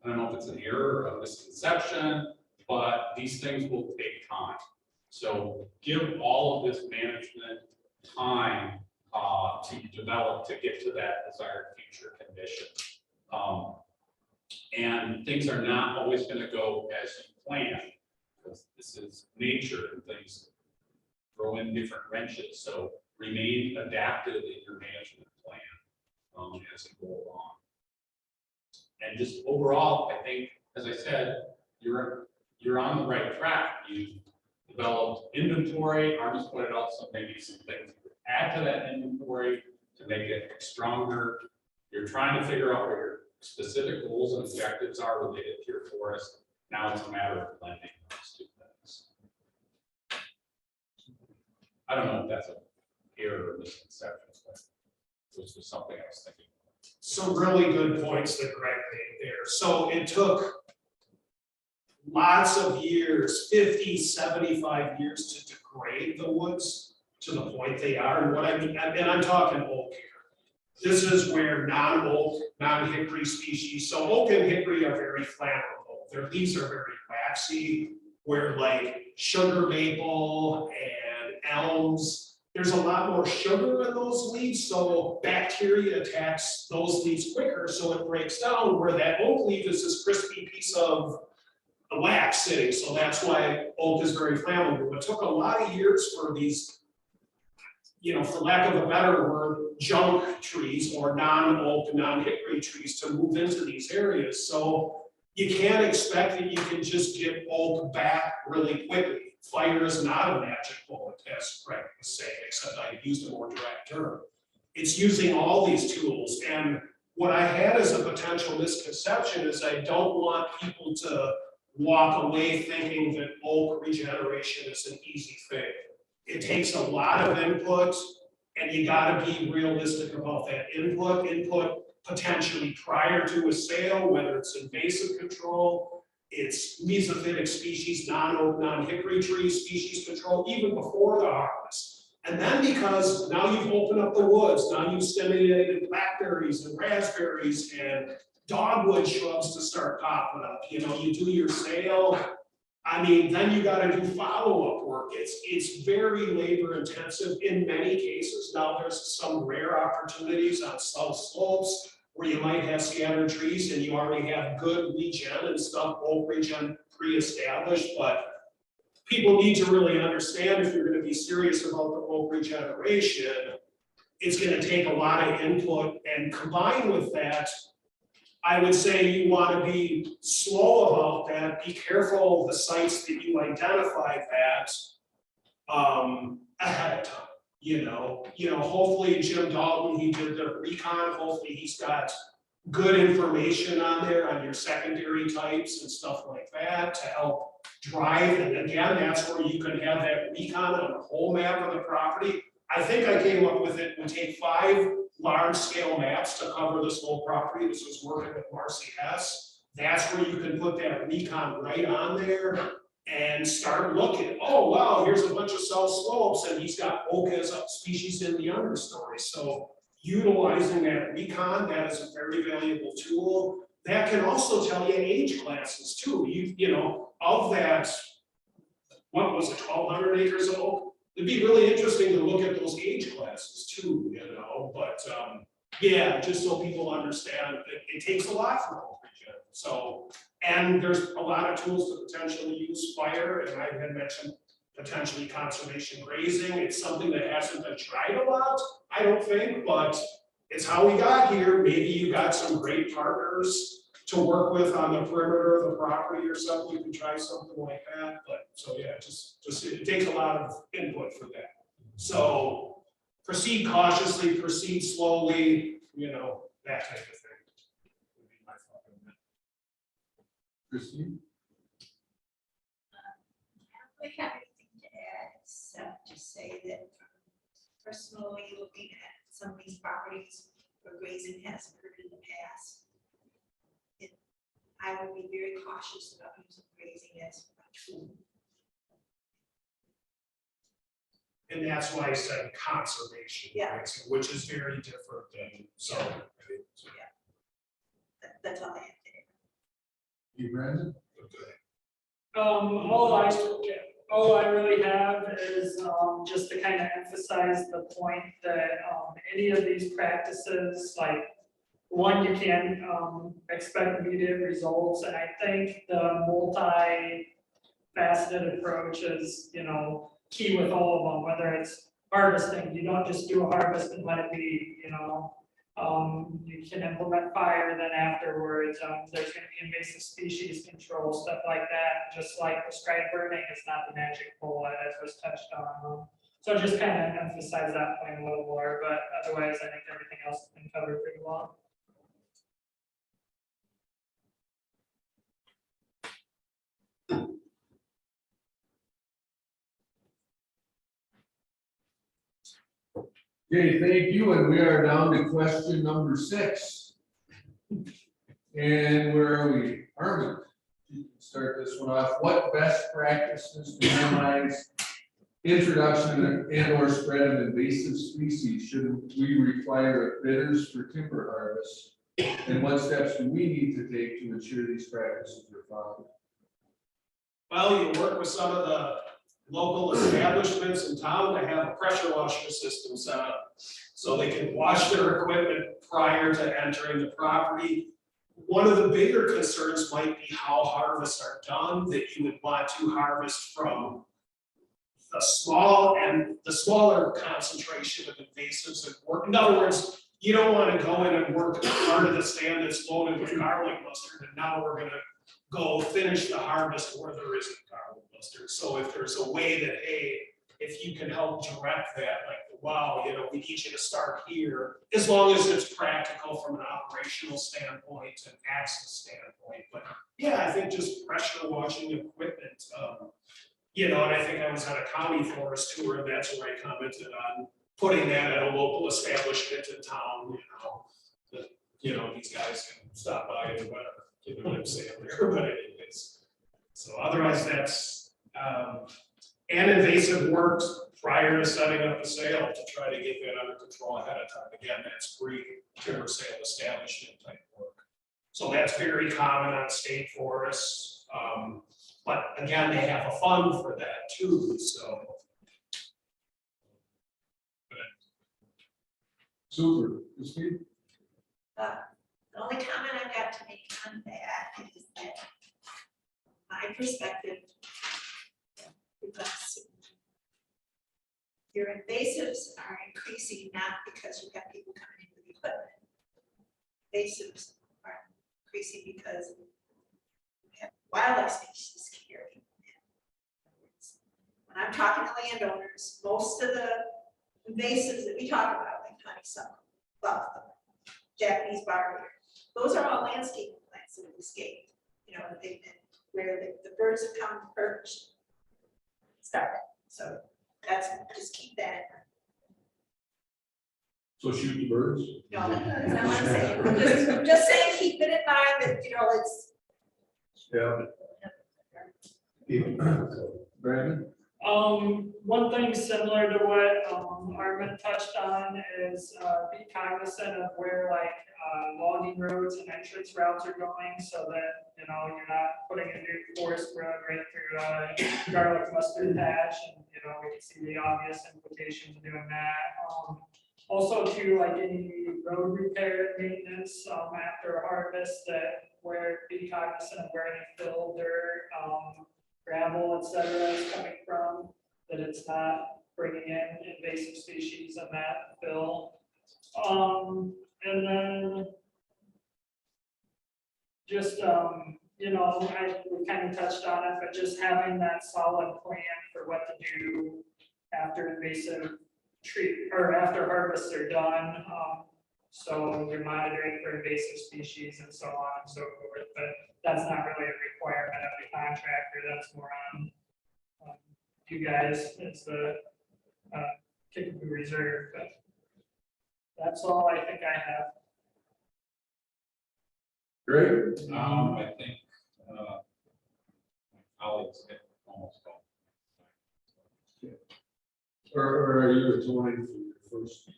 I don't know if it's an error or a misconception, but these things will take time. So give all of this management time to develop to get to that desired future condition. And things are not always going to go as you plan, because this is nature and things throw in different wrenches. So remain adaptive in your management plan as you go along. And just overall, I think, as I said, you're on the right track. You developed inventory. Armund's pointed out some things you could add to that inventory to make it stronger. You're trying to figure out where your specific goals and objectives are related to your forest. Now it's a matter of blending those two things. I don't know if that's an error or misconception, but this was something I was thinking. Some really good points that Greg made there. So it took lots of years, 50, 75 years to degrade the woods to the point they are. And what I mean, and I'm talking oak here. This is where non-oak, non-hickory species, so oak and hickory are very flammable. Their leaves are very waxy, where like sugar maple and elms, there's a lot more sugar in those leaves, so bacteria attacks those leaves quicker, so it breaks down, where that oak leaf is this crispy piece of wax sitting, so that's why oak is very flammable. It took a lot of years for these, you know, for lack of a better word, junk trees or non-oak, non-hickory trees to move into these areas. So you can't expect that you can just get oak back really quickly. Fire is not a magic bullet, as Greg was saying, except I used a more direct term. It's using all these tools. And what I had as a potential misconception is I don't want people to walk away thinking that oak regeneration is an easy thing. It takes a lot of input, and you gotta be realistic about that input potentially prior to a sale, whether it's invasive control, it's mesophytic species, non-oak, non-hickory tree species control, even before the harvest. And then because now you've opened up the woods, now you've stimulated blackberries and raspberries and dogwood shrubs to start popping up. You know, you do your sale, I mean, then you gotta do follow-up work. It's very labor intensive in many cases. Now there's some rare opportunities on south slopes where you might have scattered trees and you already have good regen and stuff, oak regen pre-established, but people need to really understand if you're gonna be serious about the oak regeneration, it's gonna take a lot of input, and combined with that, I would say you want to be slow about that. Be careful of the sites that you identify that ahead of time. You know, hopefully Jim Dalton, he did the recon. Hopefully he's got good information on there on your secondary types and stuff like that to help drive. And again, that's where you can have that recon on the whole map of the property. I think I came up with it, we take 5 large scale maps to cover this whole property. This was working with Marcy Hess. That's where you can put that recon right on there and start looking. Oh, wow, here's a bunch of cell slopes and he's got oak as a species in the understory. So utilizing that recon, that is a very valuable tool. That can also tell you age classes too. You know, of that, what was it, 1,200 acres of oak? It'd be really interesting to look at those age classes too, you know, but yeah, just so people understand that it takes a lot for oak regen. So, and there's a lot of tools to potentially use fire, and I had mentioned potentially conservation grazing. It's something that hasn't been tried a lot, I don't think, but it's how we got here. Maybe you got some great partners to work with on the perimeter of the property or something, you can try something like that, but, so yeah, just it takes a lot of input for that. So, proceed cautiously, proceed slowly, you know, that type of thing. Would be my thought on that. Christine? I don't really have anything to add, except to say that personally looking at some of these properties where grazing has occurred in the past, I would be very cautious about using grazing as a tool. And that's why I said conservation, Yeah. right? So, which is very different than, so. That's all I have to add. You, Brandon? All I really have is just to kind of emphasize the point that any of these practices, like one, you can expect immediate results, and I think the multi-faceted approach is, you know, key with all of them. Whether it's harvesting, you don't just do a harvest and let it be, you know. You can implement fire then afterwards. There's going to be invasive species control, stuff like that. Just like prescribed burning is not the magic bullet, as was touched on. So just kind of emphasize that point a little more, but otherwise I think everything else has been covered pretty well. Okay, thank you, and we are down to question number 6. And where are we? Armund, you can start this one off. What best practices to minimize introduction and or spread of invasive species should we require at bidders for timber harvest? And what steps do we need to take to ensure these practices are followed? Well, you work with some of the local establishments in town to have a pressure washer system set up so they can wash their equipment prior to entering the property. One of the bigger concerns might be how harvests are done, that you would want to harvest from the smaller concentration of invasives and work. In other words, you don't want to go in and work part of the stand that's loaded with garlic mustard, and now we're going to go finish the harvest where there isn't garlic mustard. So if there's a way that, hey, if you can help direct that, like, wow, you know, we need you to start here, as long as it's practical from an operational standpoint and access standpoint. But yeah, I think just pressure washing equipment, you know, and I think I was on a county forest tour, and that's where I commented on putting that at a local establishment in town, you know, that, you know, these guys can stop by and whatever, you know what I'm saying there, but anyways. So otherwise that's, and invasive works prior to setting up a sale to try to get that under control ahead of time. Again, that's pre-timber sale establishment type work. So that's very common on state forests. But again, they have a fund for that too, so. Super, Christine? The only comment I've got to make on that is that my perspective, because your invasives are increasing not because you have people coming in with equipment. Invasives are increasing because we have wildlife species here. When I'm talking to landowners, most of the invasives that we talk about, like honeysuckle, buckthorn, Japanese barberry, those are all landscaping plants that have escaped, you know, they've been, where the birds have come to perch. Started, so that's, just keep that in mind. So shoot the birds. No, that's not what I'm saying. I'm just saying, keep it in mind that, you know, it's, Yeah. Brandon? One thing similar to what Armund touched on is be cognizant of where like logging roads and entrance routes are going, so that, you know, you're not putting a new forest road right through garlic mustard patch, and, you know, we can see the obvious implications of doing that. Also too, like any road repair and maintenance after harvest, that where be cognizant of where any fill, dirt, gravel, etc. is coming from, that it's not bringing in invasive species in that fill. And then just, you know, we kind of touched on it, but just having that solid plan for what to do after invasive tree, or after harvests are done. So you're monitoring for invasive species and so on and so forth, but that's not really a requirement of the contractor, that's more on you guys as the Kickapoo Reserve, but that's all I think I have. Great. I think, my colleagues get almost all. Or are you atoning for your first?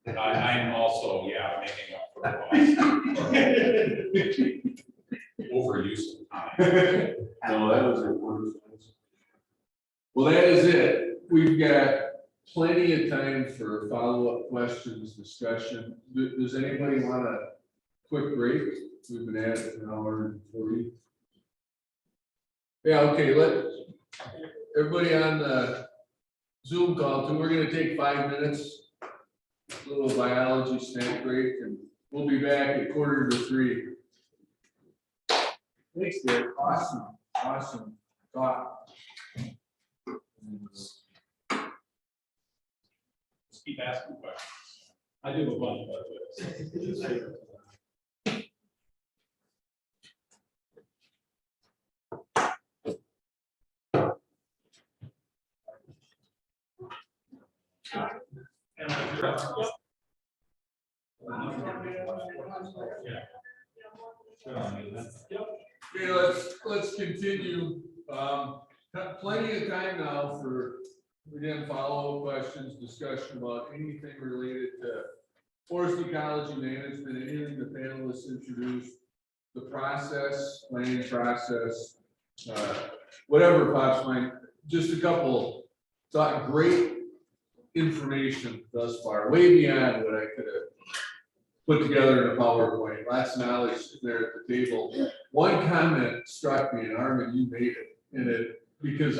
I am also, yeah, making up for lost overuse of time. No, that was a wonderful. Well, that is it. We've got plenty of time for follow-up questions, discussion. Does anybody want a quick break? We've been at it an hour and 40. Yeah, okay, let everybody on the Zoom call too. We're gonna take 5 minutes, a little biology snack break, and we'll be back at 2:45. Thanks, Dave. Awesome thought. Just keep asking questions. I do a bunch of it. Okay, let's continue. Have plenty of time now for, again, follow-up questions, discussion about anything related to forest ecology management, anything the panelists introduced, the process, planning process, whatever pops mind. Just a couple, thought great information thus far, way beyond what I could have put together in a PowerPoint. Lots of knowledge there at the table. One comment struck me, and Armund, you made it, in it, because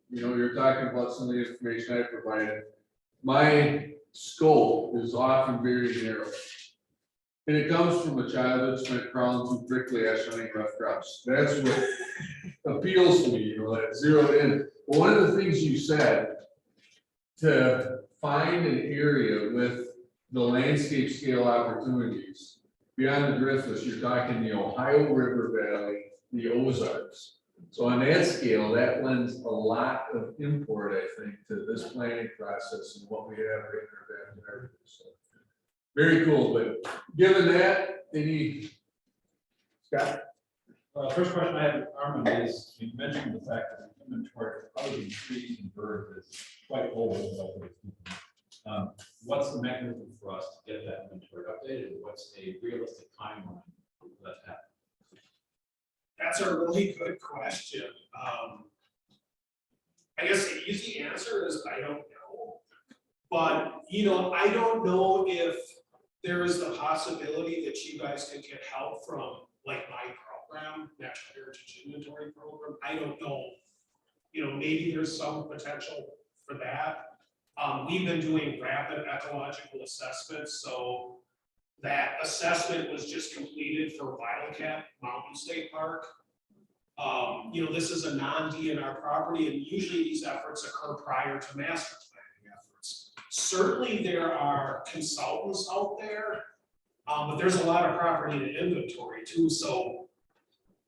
you're talking about some of the information I provided. My scope is often very narrow. And it comes from a childhood spent crawling through prickly ash hunting rough crops. That's what appeals to me, that zeroed in. But one of the things you said, to find an area with the landscape scale opportunities beyond the driftless, you're talking the Ohio River Valley, the Ozarks. So on that scale, that lends a lot of import, I think, to this planning process and what we have right in our backyard. So very cool. But given that, any Scott? First question I have, Armund, is you mentioned the fact that the inventory of other than trees and birds is quite old. What's the mechanism for us to get that inventory updated? What's a realistic timeline for that to happen? That's a really good question. I guess the easy answer is I don't know. But, I don't know if there is the possibility that you guys could get help from like my program, Natural Heritage Inventory Program. I don't know. Maybe there's some potential for that. We've been doing rapid ecological assessments, so that assessment was just completed for Wildcat Mountain State Park. This is a non-DNR property, and usually these efforts occur prior to master planning efforts. Certainly there are consultants out there But there's a lot of property to inventory too, so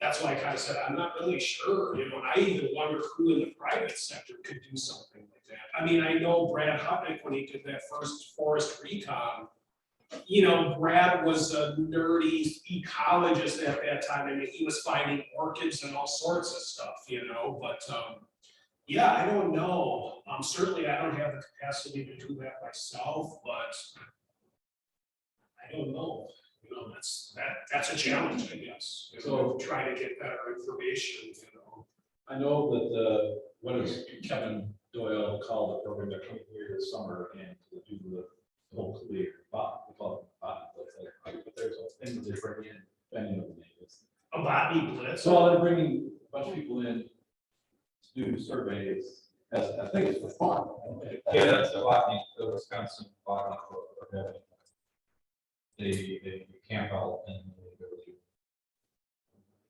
that's why I kind of said, I'm not really sure, you know, and I even wonder who in the private sector could do something like that. I mean, I know Brad Hutnick, when he did that first forest recon, you know, Brad was a nerdy ecologist at that time. I mean, he was finding orchids and all sorts of stuff, you know, but, yeah, I don't know. Certainly I don't have the capacity to do that myself, but I don't know. You know, that's a challenge, I guess. You know, try to get better information, you know. I know that, what is Kevin Doyle called the program that came here this summer and to do the whole clear, we call it botany, but there's a thing that they bring in, depending on the name. A botany blitz. So they're bringing a bunch of people in to do surveys, as, I think it's for fun. Yeah, that's the botany, the Wisconsin botany club. They camp out and they go do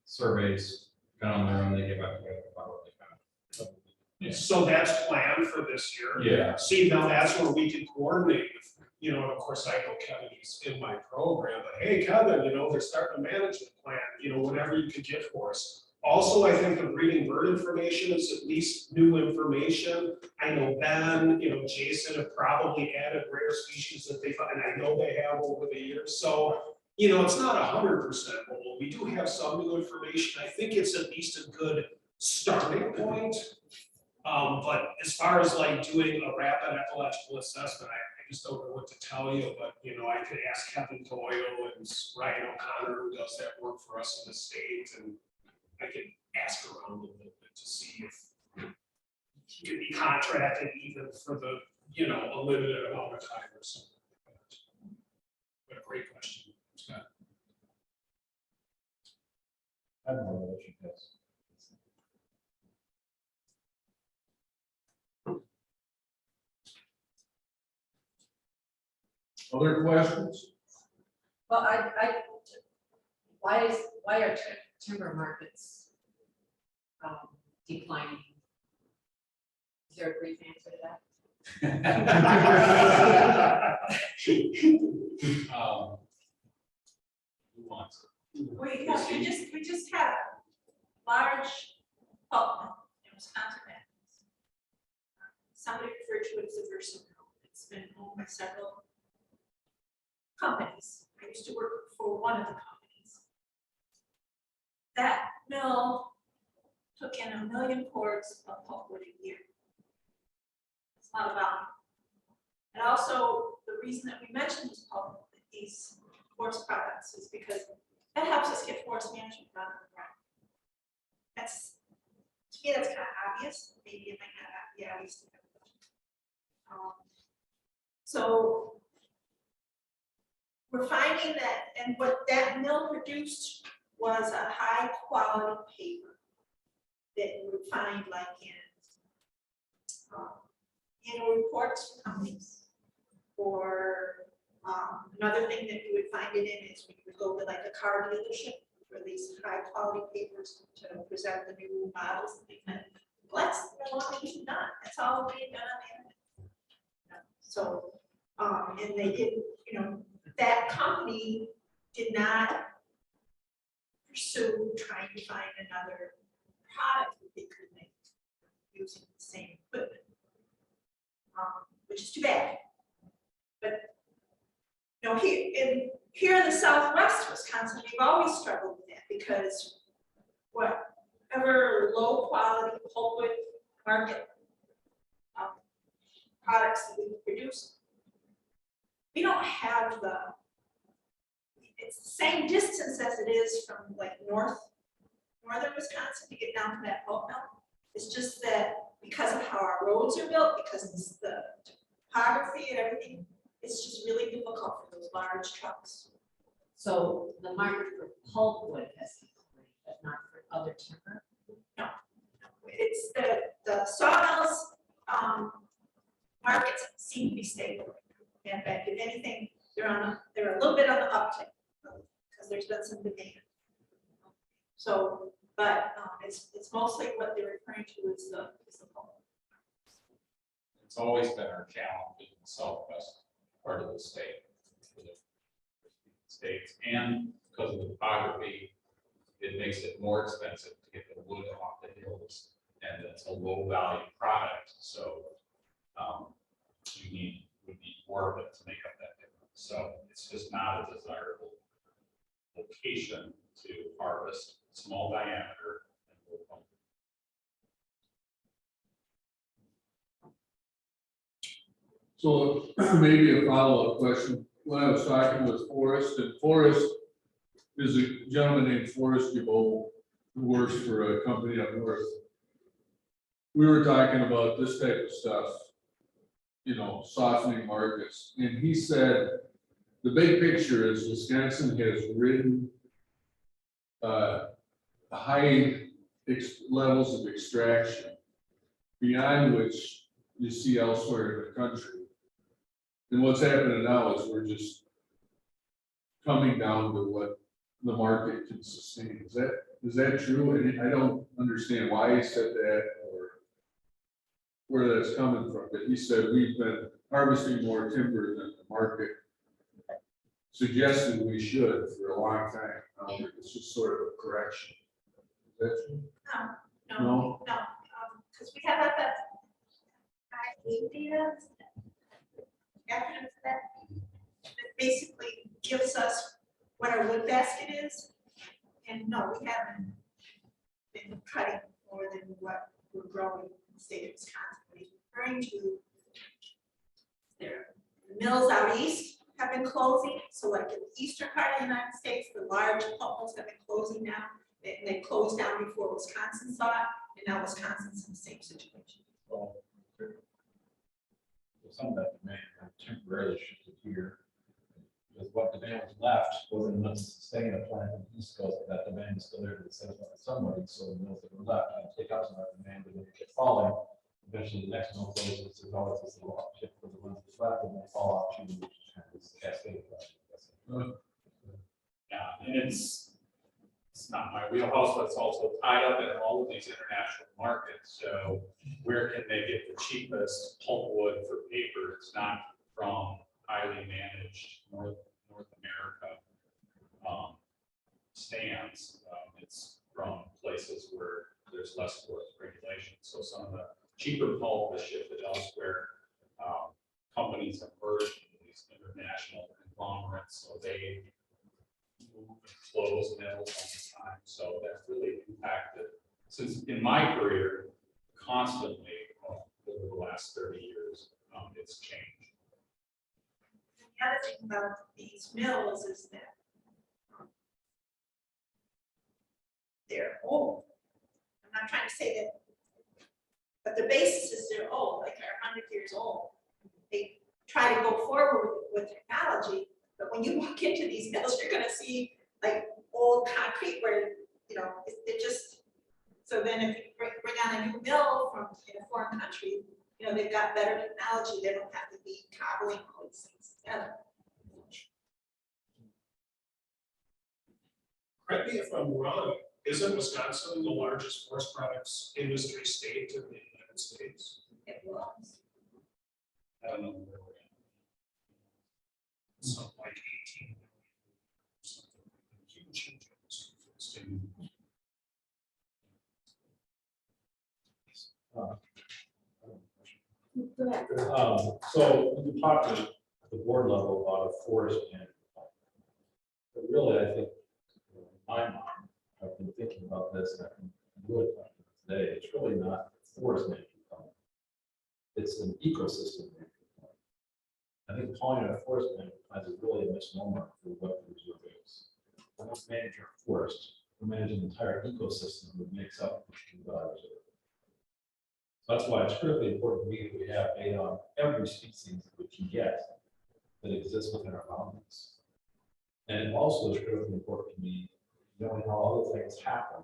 surveys, kind of on their own, they get back together about what they found. So that's planned for this year. Yeah. See, now that's where we can coordinate with, you know, and of course I know Kevin, he's in my program, but hey, Kevin, you know, they're starting a management plan, you know, whatever you could get for us. Also, I think the breeding bird information is at least new information. I know Ben, you know, Jason have probably added rare species that they find, and I know they have over the years. So, you know, it's not 100% old. We do have some new information. I think it's at least a good starting point. But as far as like doing a rapid ecological assessment, I just don't know what to tell you, but you know, I could ask Kevin Doyle and Ryan O'Connor, who does that work for us in the state, and I could ask around a little bit to see if he could be contracted even for the, you know, a limited amount of time or something like that. But a great question, Scott. I don't know what you guys. Other questions? Well, why are timber markets declining? Is there a brief answer to that? Who wants it? We just had a large pulp mill in Wisconsin. Somebody referred to it as a versatile mill. It's been owned by several companies. I used to work for one of the companies. That mill took in 1 million cords of pulpwood a year. It's not about. And also, the reason that we mentioned these forest products is because that helps us get forest management done on the ground. That's, to me, that's kind of obvious. Maybe it might not be obvious to everybody. So we're finding that, and what that mill produced was a high quality paper that you would find like in annual reports from companies, or another thing that you would find it in is when you would go to like a car dealership for these high quality papers to present the new models and things like that. Well, that's what being done. That's all being done on the internet. So, and they didn't, you know, that company did not pursue trying to find another product that they could make using the same equipment, which is too bad. But you know, here in the Southwest Wisconsin, we've always struggled with that because whatever low quality pulpwood market products that we produce, we don't have it's the same distance as it is from like northern Wisconsin to get down to that pulp mill. It's just that because of how our roads are built, because it's the topography and everything, it's just really difficult for those large trucks. So the market for pulpwood has declined, but not for other timber? No, it's the sawmills markets seem to be stable. In fact, if anything, they're a little bit on the uptick because there's been some demand. So, but it's mostly what they're referring to is the pulp. It's always been our challenge in the southwest part of the state. States, and because of the topography, it makes it more expensive to get the wood off the hills, and it's a low value product, so would need more of it to make up that difference. So it's just not a desirable location to harvest small diameter and wood pulp. So maybe a follow-up question. When I was talking with Forrest, and Forrest is a gentleman named Forestry who works for a company up north. We were talking about this type of stuff, you know, softening markets. And he said, the big picture is Wisconsin has ridden high levels of extraction beyond which you see elsewhere in the country. And what's happening now is we're just coming down to what the market can sustain. Is that true? And I don't understand why he said that or where that's coming from, but he said we've been harvesting more timber than the market suggested we should for a long time. It's just sort of a correction. Is that true? No, because we have that data, acronym for that basically gives us what our wood basket is. And no, we haven't been cutting more than what we're growing in the state of Wisconsin. What he's referring to, the mills out east have been closing. So like in the eastern part of the United States, the large pulp mills have been closing down. They closed down before Wisconsin saw it, and now Wisconsin's in the same situation. Well, some of that demand temporarily shifted here. Because what demand was left wasn't enough to sustain a plant in the East Coast, but that demand is still there to satisfy somebody. So the mills that were left had to take out some of that demand, and then it kept falling. Eventually, the next mill closes. There's always this little uptick for the ones that's left, and they fall off too, which is kind of this cascade effect. Yeah, and it's not my wheelhouse, but it's also tied up in all of these international markets. So where can they get the cheapest pulpwood for paper? It's not from highly managed North America stands. It's from places where there's less forest regulation. So some of the cheaper pulp is shifted elsewhere. Companies have merged into these international conglomerates, so they move and close mills all the time. So that's really impacted, since in my career, constantly over the last 30 years, it's changed. The other thing about these mills is that they're old. I'm not trying to say that, but the basis is they're old, like they're 100 years old. They try to go forward with technology, but when you walk into these mills, you're going to see like old concrete where, you know, it just, so then if you bring on a new mill from in a foreign country, you know, they've got better technology. They don't have to be cobbling all these things together. Correct me if I'm wrong, isn't Wisconsin the largest forest products industry state in the United States? It was. I don't know where we're at. Something like 18 million. Something huge. So we talked at the board level about a forest management plan. But really, I think, in my mind, I've been thinking about this, and I've been really talking today. It's really not a forest management plan. It's an ecosystem management plan. I think calling it a forest management plan is really a misnomer for what the reserve is. We're not managing a forest. We're managing an entire ecosystem that makes up the reserve. That's why it's critically important to me that we have data on every species that we can get that exists within our boundaries. And it also is critically important to me, knowing how other things happen,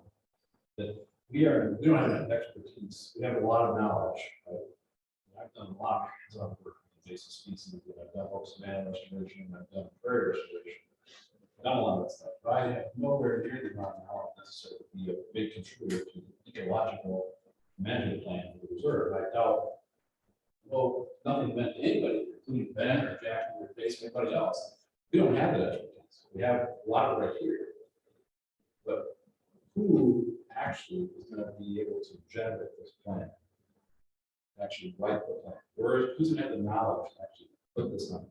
that we don't have enough expertise. We have a lot of knowledge. Right? I've done a lot of hands-on work with invasive species. I've done oaks and man restoration. I've done prairie restoration. I've done a lot of that stuff. But I have nowhere near the amount of knowledge necessary to be a big contributor to the ecological management plan for the reserve. I doubt, well, nothing meant to anybody, including Ben or Jack or Face, anybody else. We don't have that expertise. We have a lot of right here. But who actually is gonna be able to generate this plan? Actually write the plan, or who's gonna have the knowledge to actually put this on?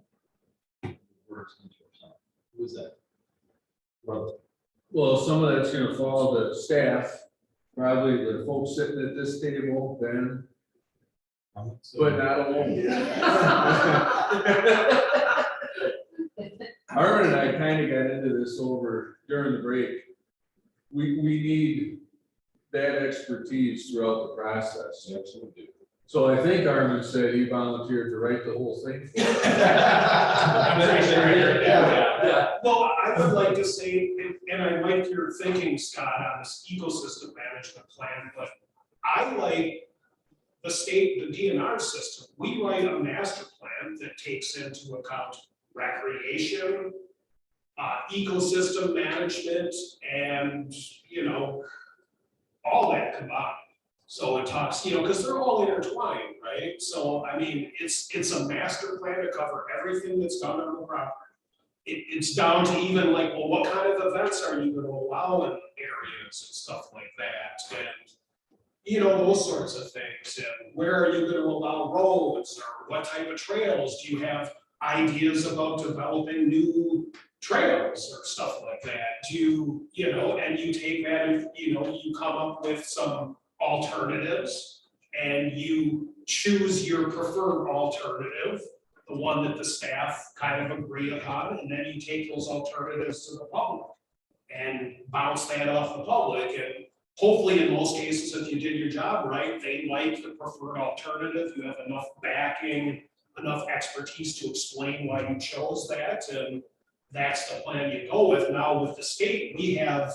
Words into a plan, who is that? Well, Well, some of that's gonna fall to staff, probably the folks sitting at this table, Ben, but not alone. Armand and I kind of got into this over during the break. We need that expertise throughout the process. we absolutely do. So I think Armand said he volunteered to write the whole thing. I'm pretty sure I heard that, yeah. Well, I would like to say, and I like your thinking, Scott, on this ecosystem management plan, but I like the state, the DNR system. We write a master plan that takes into account recreation, ecosystem management, and, all that combined. So it talks, because they're all intertwined, right? So, I mean, it's a master plan to cover everything that's done on the property. It's down to even like, well, what kind of events are you gonna allow in areas and stuff like that? And, those sorts of things. And where are you gonna allow roads, or what type of trails? Do you have ideas about developing new trails or stuff like that? Do you, and you take that and, you come up with some alternatives and you choose your preferred alternative, the one that the staff kind of agree upon, and then you take those alternatives to the public and bounce that off the public. And hopefully, in most cases, if you did your job right, they like the preferred alternative. You have enough backing, enough expertise to explain why you chose that, and that's the plan you go with. Now with the state, we have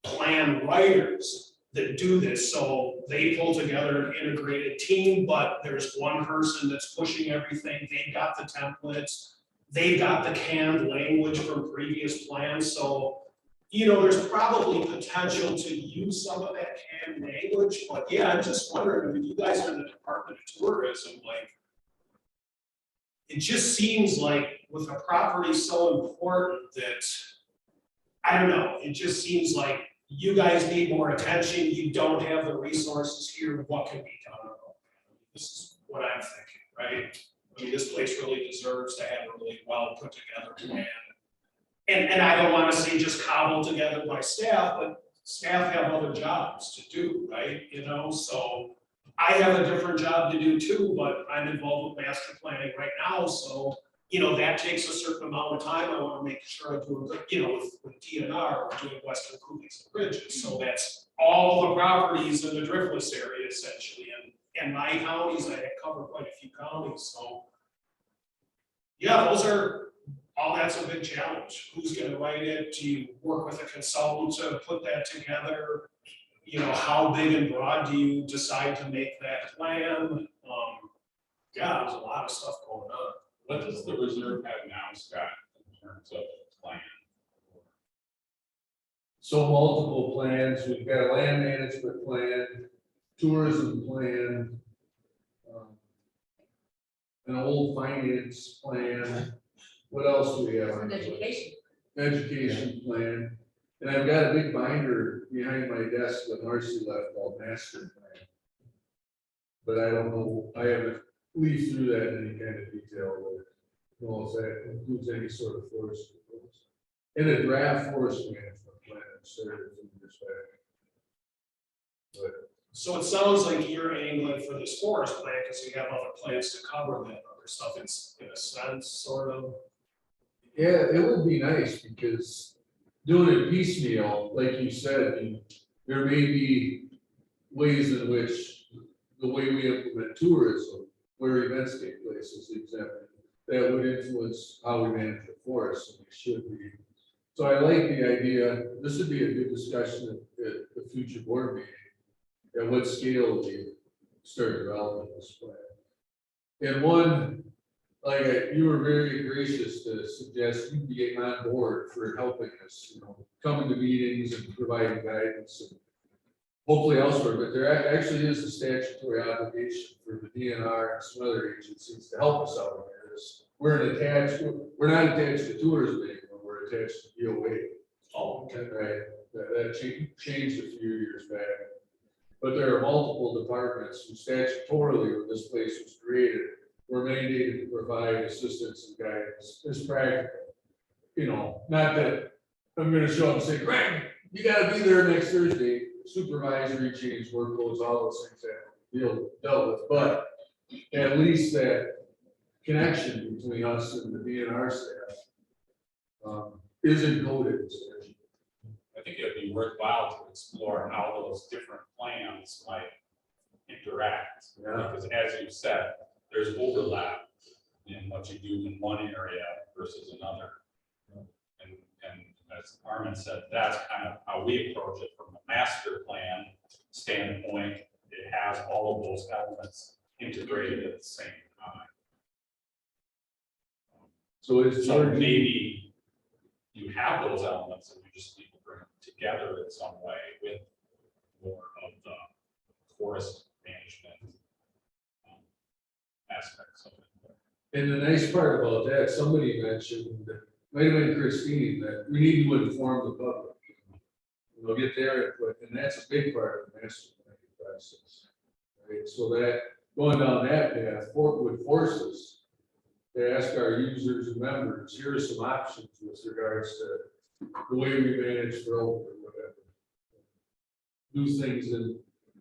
plan writers that do this, so they pull together an integrated team, but there's one person that's pushing everything. They've got the templates, they've got the canned language from previous plans, so there's probably potential to use some of that canned language, but yeah, I'm just wondering, I mean, you guys are in the Department of Tourism, like, it just seems like with a property so important that, I don't know, it just seems like you guys need more attention, you don't have the resources here, what can be done about it? This is what I'm thinking, right? I mean, this place really deserves to have a really well put together plan. And I don't wanna say just cobbled together by staff, but staff have other jobs to do, right? So I have a different job to do too, but I'm involved with master planning right now, so that takes a certain amount of time. I want to make sure I do a good, with DNR, we're doing western coulees and bridges. So that's all the properties in the driftless area essentially. And my counties, I cover quite a few counties. So yeah, that's a big challenge. Who's going to write it? Do you work with a consultant to put that together? How big and broad do you decide to make that plan? Yeah, there's a lot of stuff going on. What does the reserve have now, Scott, in terms of plan? So multiple plans, we've got a land management plan, tourism plan, an old finance plan. What else do we have? An education. Education plan, and I've got a big binder behind my desk that Marcy left called master plan. But I don't know, I haven't leafed through that in any kind of detail, but if that includes any sort of forest. And a draft forest management plan, started from this back. But So it sounds like you're angling for this forest plan because you have other plans to cover that other stuff. It's in a sense, sort of. yeah, it would be nice because doing it piecemeal, like you said, there may be ways in which the way we implement tourism, where events take place is the example, that would influence how we manage the forest, and we should be. So I like the idea, this would be a good discussion at the future board meeting. At what scale do you start developing this plan? And one, you were very gracious to suggest you be on board for helping us, coming to meetings and providing guidance and hopefully elsewhere, but there actually is a statutory obligation for the DNR and some other agencies to help us out with this. We're not attached to tourism anymore, we're were attached to DOA. Oh, okay. Right, that changed a few years back. But there are multiple departments who statutorily, when this place was created, were mandated to provide assistance and guidance as practical. You know, not that I'm gonna show up and say, Greg, you gotta be there next Thursday, supervisory change, workloads, all those things that dealt with, but at least that connection between us and the DNR staff is encoded. I think it'd be worthwhile to explore how those different plans might interact. Yeah. Because as you said, there's overlap in what you do in one area versus another. And as Armund said, that's kind of how we approach it from a master plan standpoint. It has all of those elements integrated at the same time. So it's So maybe you have those elements and you just need to bring them together in some way with more of the forest management aspects of it. And the nice part about that, somebody mentioned, might have been Christine, that we need to inform the public. We'll get there, and that's a big part of the master planning process. Right, so that, going down that path, would force us to ask our users and members, here are some options with regards to the way we manage growth or whatever. Do things in,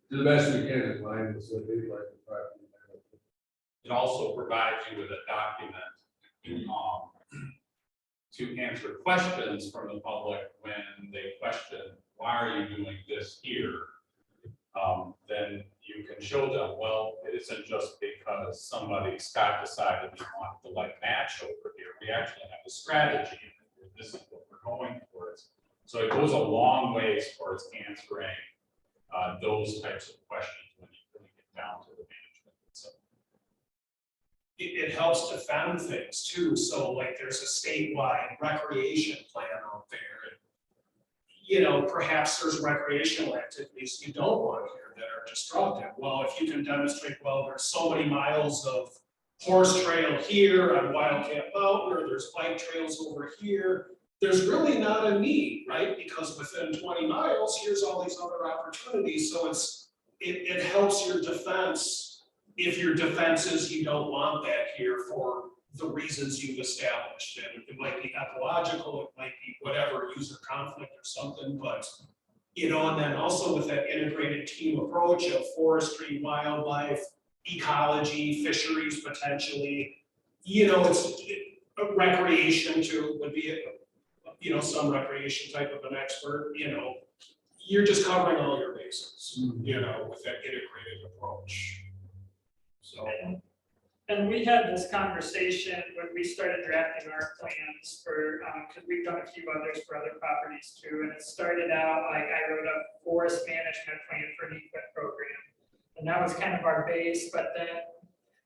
to the best we can in line with what they like the property. It also provides you with a document to answer questions from the public when they question, why are you doing this here? Then you can show them, well, it isn't just because Scott decided he wanted to like match over here. We actually have a strategy. This is what we're going towards. So it goes a long ways towards answering those types of questions when you really get down to the management itself. It helps defend things too, so like there's a statewide recreation plan out there. And, you know, perhaps there's recreational activities you don't want here that are destructive. Well, if you can demonstrate, well, there's so many miles of horse trail here on Wildcat Mountain, or there's bike trails over here, there's really not a need, right? Because within 20 miles, here's all these other opportunities. So it helps your defense. If your defense is you don't want that here for the reasons you've established, and it might be ecological, it might be whatever, user conflict or something, but you know, and then also with that integrated team approach of forestry, wildlife, ecology, fisheries potentially, you know, it's recreation too would be, you know, some recreation type of an expert, you know, you're just covering all your bases, you know, with that integrated approach. So. And we had this conversation when we started drafting our plans for, because we've done a few others for other properties too. And it started out like I wrote a forest management plan for an EQIP program. And that was kind of our base, but then,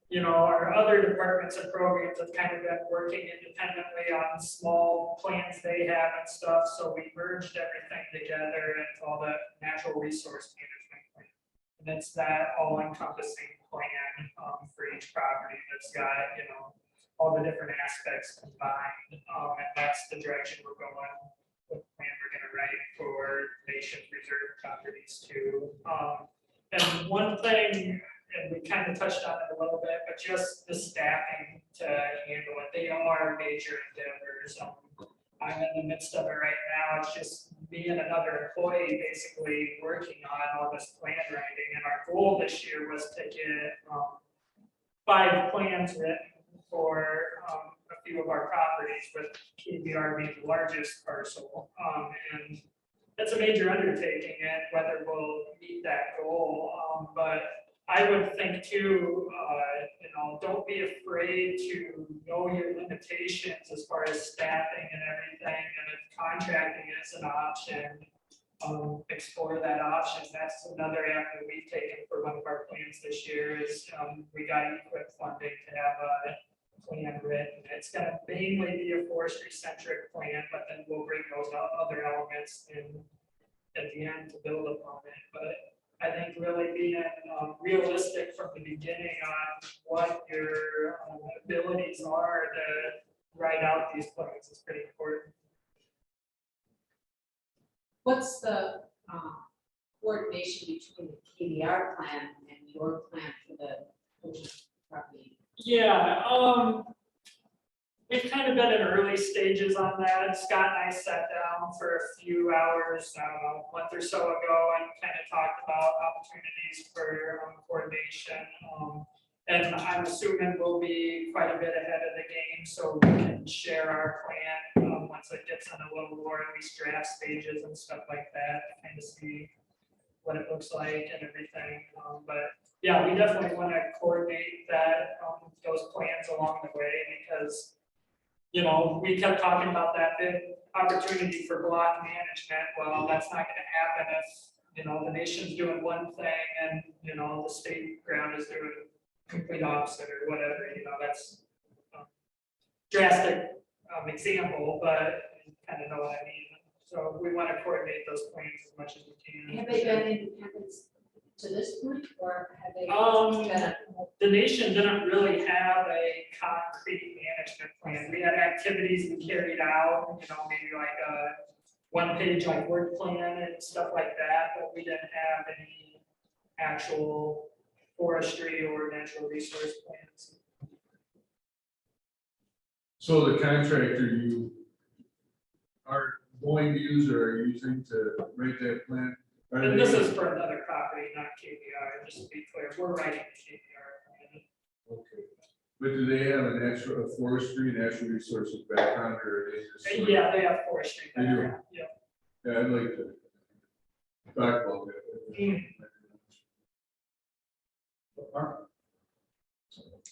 you know, our other departments and programs have kind of been working independently on small plans they have and stuff. So we merged everything together and called it natural resource management plan. And it's that all encompassing plan for each property that's got, you know, all the different aspects combined. And that's the direction we're going with the plan we're gonna write for nation's reserve properties too. And one thing, and we kind of touched on it a little bit, but just the staffing to handle it. They are major endeavors. I'm in the midst of it right now. It's just me and another employee basically working on all this plan writing. And our goal this year was to get 5 plans written for a few of our properties, with KVR being the largest parcel. And that's a major undertaking, and whether we'll meet that goal. But I would think too, you know, don't be afraid to know your limitations as far as staffing and everything. And if contracting is an option, explore that option. That's another avenue we've taken for one of our plans this year is we got EQIP funding to have a plan written. It's going to mainly be a forestry centric plan, but then we'll bring those other elements in at the end to build upon it. But I think really being realistic from the beginning on what your abilities are to write out these plans is pretty important. What's the coordination between the KVR plan and your plan for the ocean property? Yeah, we've kind of been in early stages on that. Scott and I sat down for a few hours, I don't know, a month or so ago, and kind of talked about opportunities for coordination. And I'm assuming we'll be quite a bit ahead of the game, so we can share our plan once it gets on a little more, at least draft stages and stuff like that, to kind of see what it looks like and everything. But yeah, we definitely want to coordinate that, those plans along the way, because you know, we kept talking about that big opportunity for block management. Well, that's not gonna happen if, you know, the nation's doing one thing and, you know, the state ground is doing complete opposite or whatever, you know, that's drastic example, but you kind of know what I mean. So we want to coordinate those plans as much as we can. Have they been independent to this point, or have they? been- The nation didn't really have a concrete management plan. We had activities we carried out, you know, maybe like a one-page like work plan and stuff like that, but we didn't have any actual forestry or natural resource plans. So the contractor you are going to use or are using to write that plan? are And they- this is for another property, not KVR, just to be clear, we're writing the KVR plan. Okay, but do they have a natural, a forestry, natural resources background, or are they just? sort of- Yeah, they have forestry. They do. background, Yeah. Yeah, I'd like to talk about that.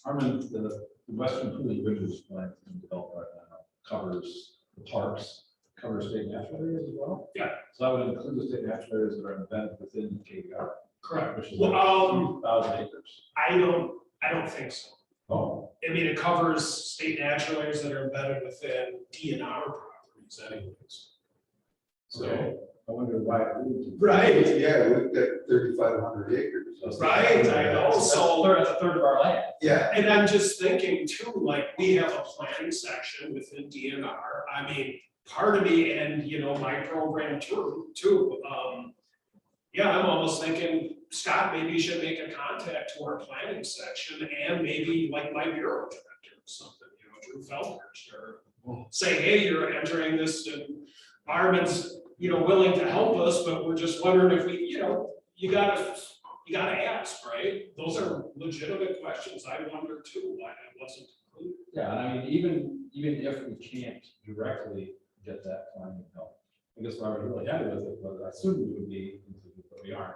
Armund, the Western Coulee Ridges plan that's been developed right now covers the parks, covers state natural areas as well? Yeah. So that would include the state natural areas that are embedded within the KVR, Correct. which is Well, like 2,000 acres. I don't think so. Oh, I mean, it covers state natural areas that are embedded within DNR properties anyways. okay. I wonder why it wouldn't. Right, Yeah, we've got 3,500 acres. right, I know, so. That's a third of our land. Yeah, And I'm just thinking too, like, we have a planning section within DNR, I mean, part of me and, you know, my program too, yeah, I'm almost thinking, Scott, maybe you should make a contact to our planning section and maybe like my bureau director or something, you know, Drew Feldhurst, or say, hey, you're entering this and Armund's, you know, willing to help us, but we're just wondering if we, you know, you gotta ask, right? Those are legitimate questions. I wonder too, why that wasn't included. Yeah, and I mean, even if we can't directly get that planning help, I guess why we're really happy with it, but I assume we would be, but we aren't.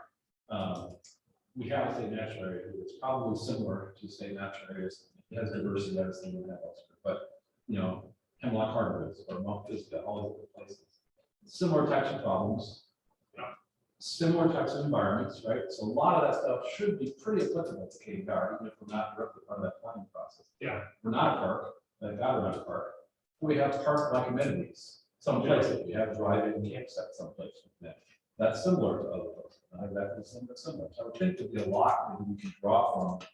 We have a state natural area that's probably similar to state natural areas. It has diversity, everything we have elsewhere, but you know, hemlock hardwoods or Mount Pisgah, all these places. Similar types of problems, similar types of environments, right? So a lot of that stuff should be pretty applicable to KVR, even if we're not directly part of that planning process. Yeah. We're not a park, thank God we're not a park. We have park-like amenities, some places, we have drive-in campsites, some places. That's similar to other places. That is similar. So I would think there'd be a lot maybe we could draw from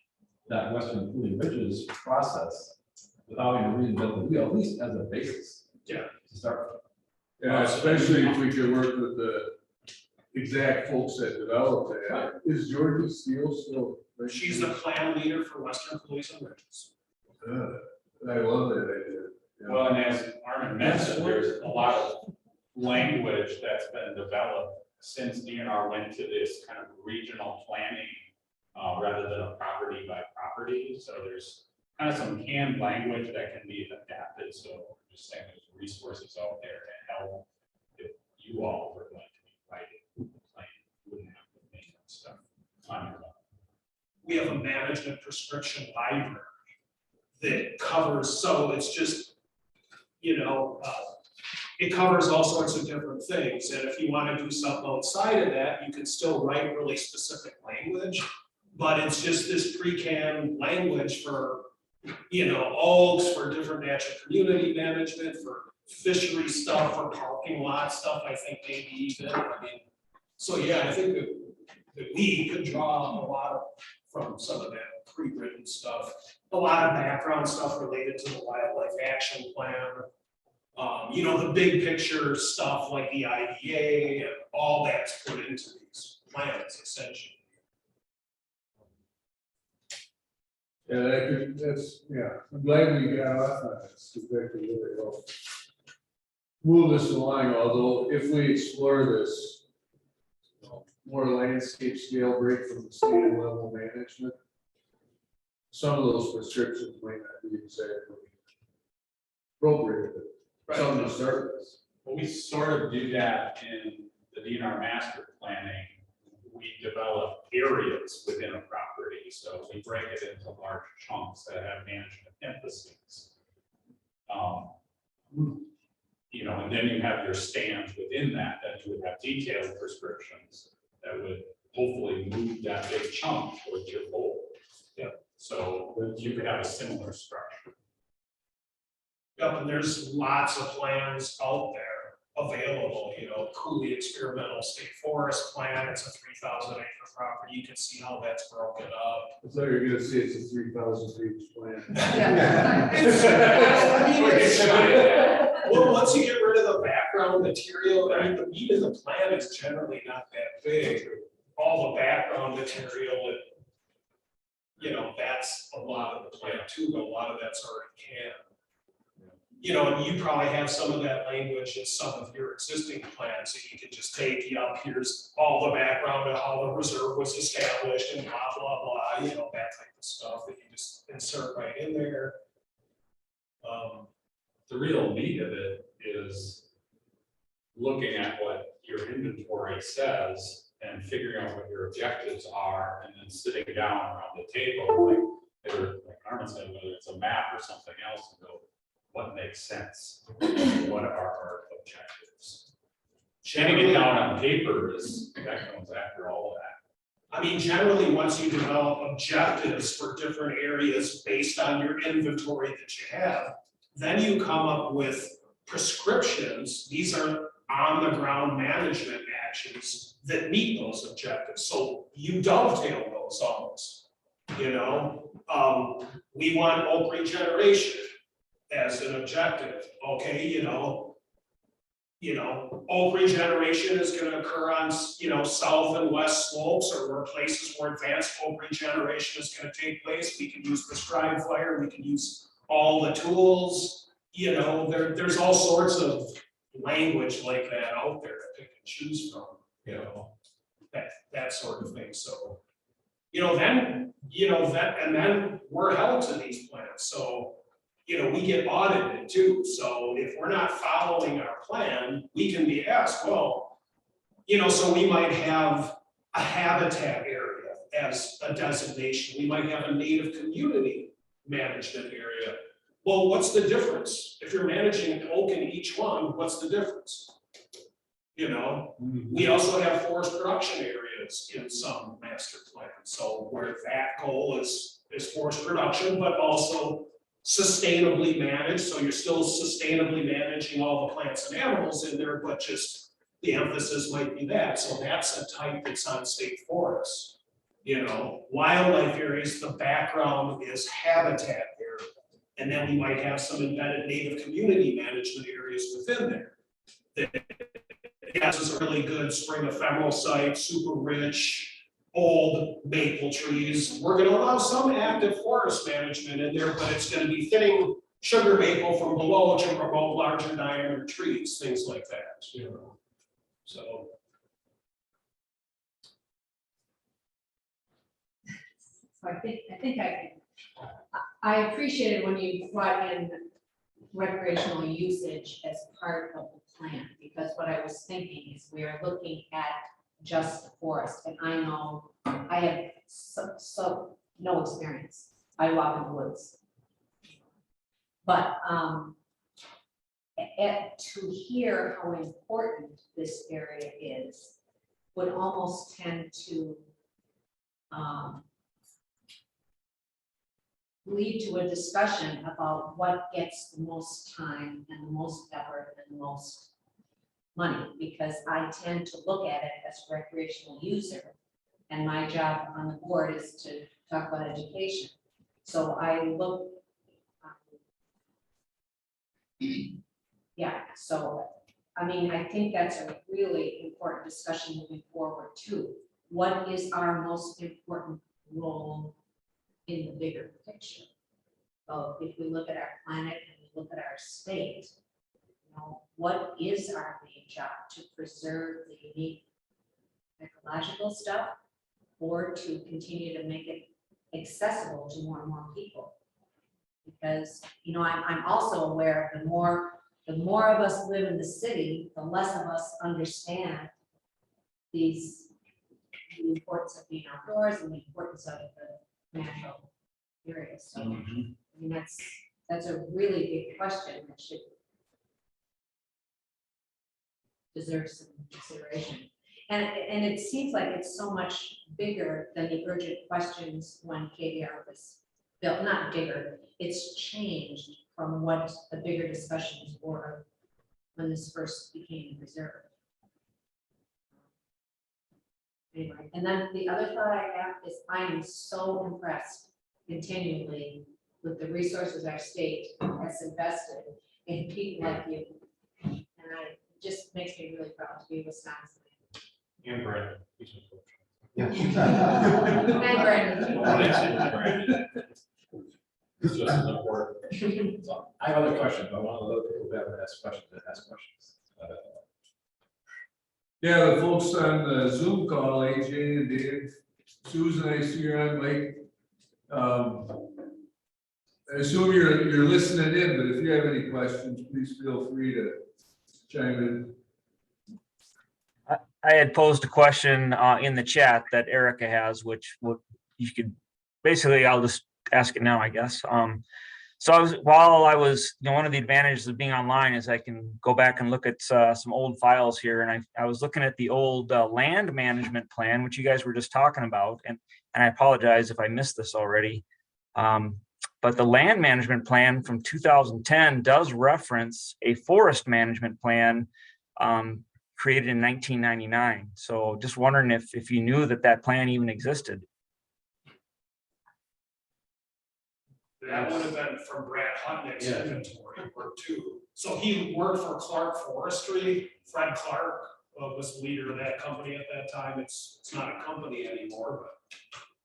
that Western Coulee Ridges process without even reinventing the wheel, at least as a basis. Yeah. To start. Yeah, especially if we could work with the exact folks that developed it. Right. Is Georgie Steele still? She's the plan leader for Western Police and Ridges. I love that idea. Yeah. Well, and as Armand mentioned, there's a lot of language that's been developed since DNR went to this kind of regional planning rather than a property by property. So there's kind of some canned language that can be adapted. So I'm just saying there's resources out there to help if you all were going to be writing the plan, you wouldn't have to make that stuff on your own. We have a management prescription library that covers, so it's just, you know, it covers all sorts of different things. And if you want to do something outside of that, you can still write really specific language. But it's just this pre-canned language for, you know, oaks, for different natural community management, for fishery stuff, for parking lot stuff, I think maybe even, I mean. So yeah, I think that we could draw a lot from some of that pre-written stuff. A lot of background stuff related to the wildlife action plan. You know, the big picture stuff like the IDA and all that's put into these plans essentially. Yeah, I'm glad we got off on this, because that could really help move us along, although if we explore this, you know, more landscape scale break from the state level management, some of those prescriptions might not be exactly appropriate, but something to start with. Well, we sort of do that in the DNR master planning. We develop areas within a property, so we break it into large chunks that have management emphases. You know, and then you have your stands within that you would have detailed prescriptions that would hopefully move that big chunk towards your goal. Yeah. So you could have a similar structure. Yep, and there's lots of plans out there available, you know, Cooley Experimental State Forest Plan, it's a 3,000 acre property, you can see how that's broken up. I thought you were gonna say it's a 3,000 page plan. Well, once you get rid of the background material, I mean, the meat of the plan is generally not that big. All the background material, and, you know, that's a lot of the plan too, but a lot of that's already canned. You know, and you probably have some of that language in some of your existing plans, so you can just take, here's all the background of how the reserve was established and blah, blah, blah, you know, that type of stuff that you just insert right in there. The real meat of it is looking at what your inventory says and figuring out what your objectives are, and then sitting down around the table, like Armund said, whether it's a map or something else, and go, what makes sense? What are our objectives? Getting it down on paper is, that comes after all of that. I mean, generally, once you develop objectives for different areas based on your inventory that you have, then you come up with prescriptions. These are on the ground management actions that meet those objectives. So you dovetail those almost, you know, we want oak regeneration as an objective, okay, you know, oak regeneration is going to occur on, you know, south and west slopes, or where places where advanced oak regeneration is going to take place. We can use prescribed fire, we can use all the tools, you know, there's all sorts of language like that out there to pick and choose from, you know, that sort of thing. So, you know, then, you know, and then we're held to these plans. So, you know, we get audited too. So if we're not following our plan, we can be asked, well, you know, so we might have a habitat area as a designation. We might have a native community management area. Well, what's the difference? If you're managing an oak in each one, what's the difference? You know, we also have forest production areas in some master plans. So where that goal is forest production, but also sustainably managed, so you're still sustainably managing all the plants and animals in there, but just the emphasis might be that. So that's a type that's on state forests. You know, wildlife areas, the background is habitat area, and then we might have some embedded native community management areas within there. This is a really good spring ephemeral site, super rich, old maple trees. We're going to allow some active forest management in there, but it's going to be thinning sugar maple from below to promote larger diameter trees, things like that, you know. So. So I appreciated when you brought in recreational usage as part of the plan, because what I was thinking is we are looking at just the forest, and I know I have so no experience. I walk in the woods. But to hear how important this area is would almost tend to lead to a discussion about what gets the most time and the most effort and the most money, because I tend to look at it as a recreational user, and my job on the board is to talk about education. So I look, Yeah, so, I mean, I think that's a really important discussion moving forward too. What is our most important role in the bigger picture? Well, if we look at our planet and we look at our state, you know, what is our main job? To preserve the unique ecological stuff, or to continue to make it accessible to more and more people? Because, you know, I'm also aware of the more of us live in the city, the less of us understand the importance of being outdoors and the importance of the natural areas. So, I mean, that's a really big question that should deserve some consideration. And it seems like it's so much bigger than the urgent questions when KVR was built, not bigger, it's changed from what the bigger discussions were when this first became reserved. Anyway, and then the other thought I have is I am so impressed continually with the resources our state has invested in people like you. And it just makes me really proud to be Wisconsin. And Brandon. Yeah. And Brandon. It's just as important. So, I have other questions, but I want to let people who haven't asked questions to ask questions. Yeah, the folks on the Zoom call, AJ and Dave, Susan, I see you're on, Mike. I assume you're listening in, but if you have any questions, please feel free to chime in. I had posed a question in the chat that Erica has, which you could basically, I'll just ask it now, I guess. So while I was, you know, one of the advantages of being online is I can go back and look at some old files here, and I was looking at the old land management plan, which you guys were just talking about, and I apologize if I missed this already. But the land management plan from 2010 does reference a forest management plan created in 1999. So just wondering if you knew that plan even existed. That would have been from Brad Hudnick's inventory work too. So he worked for Clark Forestry. Fred Clark was leader of that company at that time. It's not a company anymore, but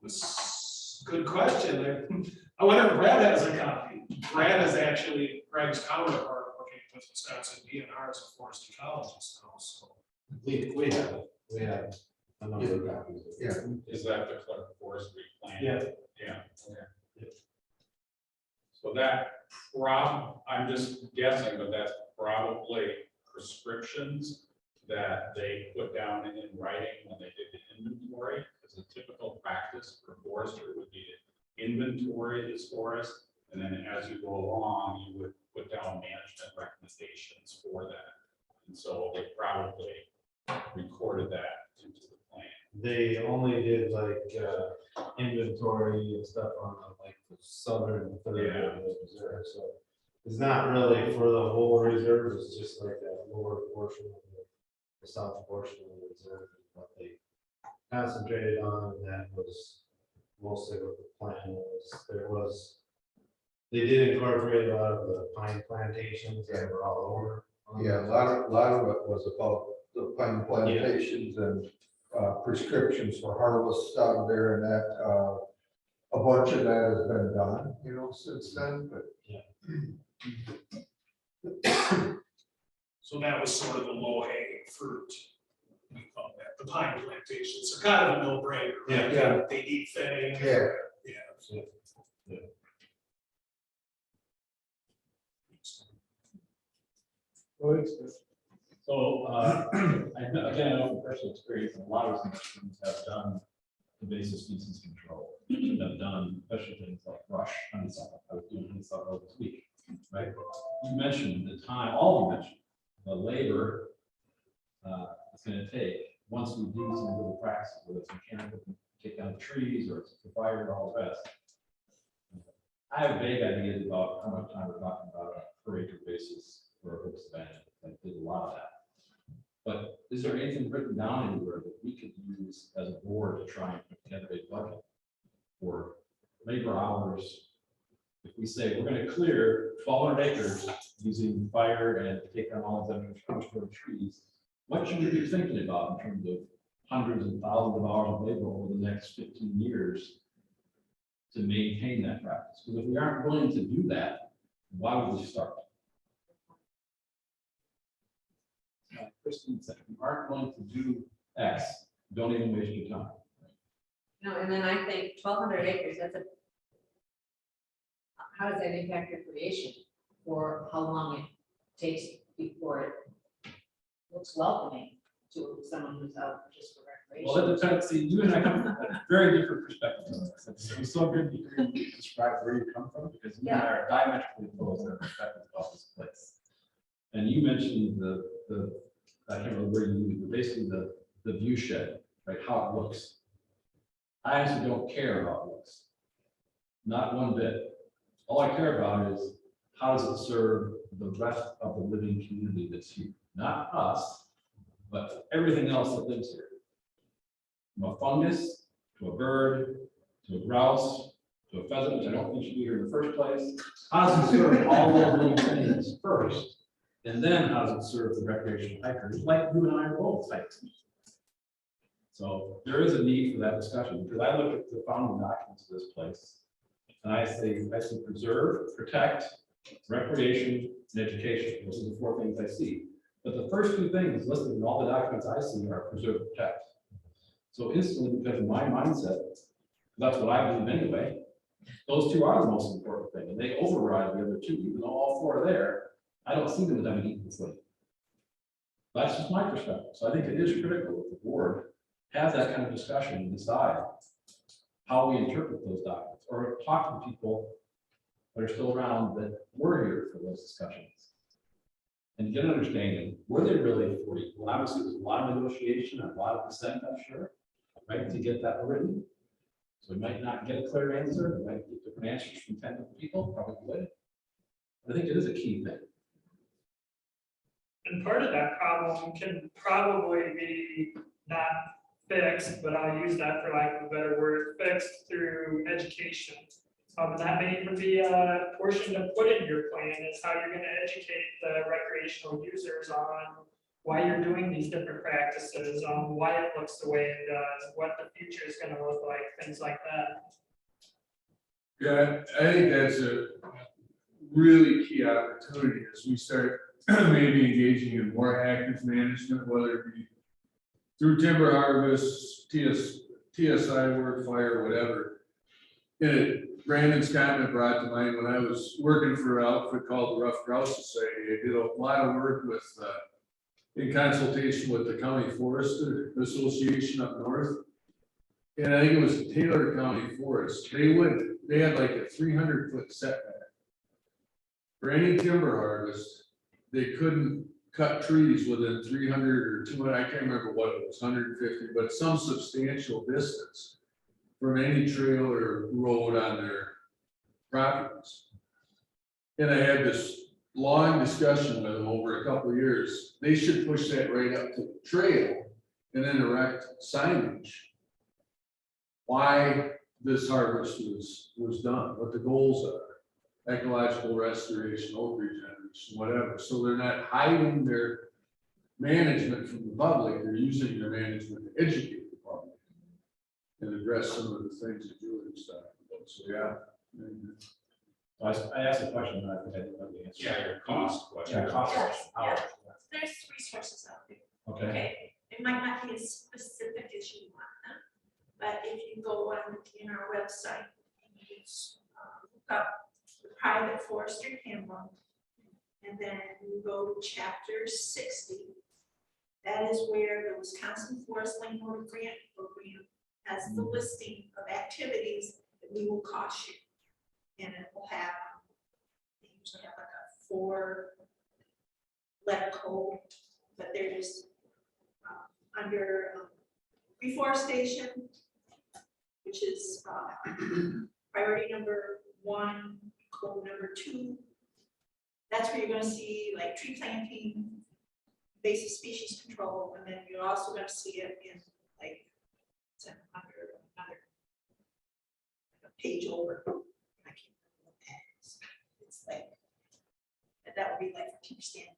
it was a good question. I wonder if Brad has a copy. Brad is actually Greg's counterpart working with Wisconsin DNR as a forest ecologist now. So We have a number of copies. Yeah. Is that the Clark Forestry plan? Yeah. Yeah. So that I'm just guessing, but that's probably prescriptions that they put down in writing when they did the inventory. Because a typical practice for forestry would be to inventory this forest, and then as you go along, you would put down management recommendations for that. And so they probably recorded that into the plan. They only did like inventory and stuff on like the southern third of the reserve, so it's not really for the whole reserve, it's just like that lower portion of the south portion of the reserve, what they concentrated on, and that was mostly what the plan was. They did incorporate a lot of the pine plantations that were all over. Yeah, a lot of it was about the pine plantations and prescriptions for harvest out of there, and that a bunch of that has been done, you know, since then, but. So that was sort of the low hanging fruit. We call that the pine plantations. They're kind of a no brainer. Right? Yeah. They need thinning. Yeah. Yeah. So, again, I know from personal experience, a lot of institutions have done invasive species control. Have done especially things like brush honeysuckle. I was doing honeysuckle this week, right? You mentioned the time, all you mentioned, the labor it's going to take once we do some of the practices, whether it's mechanical, take down the trees, or it's fire and all the rest. I have vague ideas about how much time we're talking about on a per acre basis for a host abandonment. I did a lot of that. But is there anything written down anywhere that we could use as a board to try and put together a budget for labor hours If we say we're gonna clear 1,200 acres using fire and take down all of them trees, what should we be thinking about in terms of hundreds and thousands of hours of labor over the next 15 years to maintain that practice? Because if we aren't willing to do that, why would we start? Kristen said, if we aren't willing to do X, don't even waste your time. No, and then I think 1,200 acres, how does that impact your creation? Or how long it takes before it looks welcoming to someone who's out just for recreation? Well, that depends. See, you and I come from a very different perspective on this. It was so good to hear you describe where you come from, because you and I are diametrically opposed in our perspectives about this place. And you mentioned I can't remember where you used, but basically the view shed, right? How it looks. I actually don't care about how it looks. Not one bit. All I care about is how does it serve the rest of the living community that's here? Not us, but everything else that lives here. From a fungus, to a bird, to a grouse, to a pheasant, which I don't think should be here in the first place. How does it serve all those little things first? And then how does it serve the recreational hikers, like you and I are both hikers? So there is a need for that discussion, because I look at the founding documents of this place, and I say preserve, protect, recreation, and education. Those are the 4 things I see. But the first 2 things listed in all the documents I see are preserve, protect. So instantly, because of my mindset, that's what I believe anyway, those 2 are the most important thing, and they override the other 2, even though all 4 are there. I don't see them as having equal footing. That's just my perspective. So I think it is critical that the board have that kind of discussion and decide how we interpret those documents, or talk to people that are still around that were here for those discussions and get an understanding, were they really 40? Well, obviously there's a lot of negotiation and a lot of dissent, I'm sure, right, to get that written. So we might not get a clear answer, we might get different answers from 10 different people, probably would. I think it is a key thing. And part of that problem can probably be not fixed, but I'll use that for lack of a better word, fixed through education. That may even be a portion to put in your plan, is how you're gonna educate the recreational users on why you're doing these different practices, on why it looks the way it does, what the future is gonna look like, things like that. Yeah, I think that's a really key opportunity as we start maybe engaging in more active management, whether it be through timber harvest, TSI work, fire, whatever. And Brandon's comment brought to mind when I was working for an outfit called the Rough Grouse Society. I did a lot of work with, in consultation with the County Forest Association up north. And I think it was Taylor County Forest. They had like a 300-foot setback. For any timber harvest, they couldn't cut trees within 300 or 200, I can't remember what it was, 150, but some substantial distance from any trail or road on their properties. And I had this long discussion with them over a couple of years. They should push that right up to the trail and then erect signage. Why this harvest was done, what the goals are, ecological restoration, oak regeneration, whatever. So they're not hiding their management from the public, they're using their management to educate the public and address some of the things that you were just talking about. So yeah. I asked a question, and I think I didn't know the answer. Yeah, your cost question. Yeah, cost. Yes, How? yeah. There's resources out there. Okay. Okay, it might not be as specific as you want them, but if you go in our website, and you look up the private forestry handbook, and then you go to chapter 60. That is where the Wisconsin Forest Land Grant Program has the listing of activities that we will cost you. And it will have, they usually have like a 4-letter code, but there's under reforestation, which is priority number 1, code number 2. That's where you're going to see like tree planting, invasive species control, and then you're also going to see it in like it's under another page over. I can't remember what that that would be like for timber stand.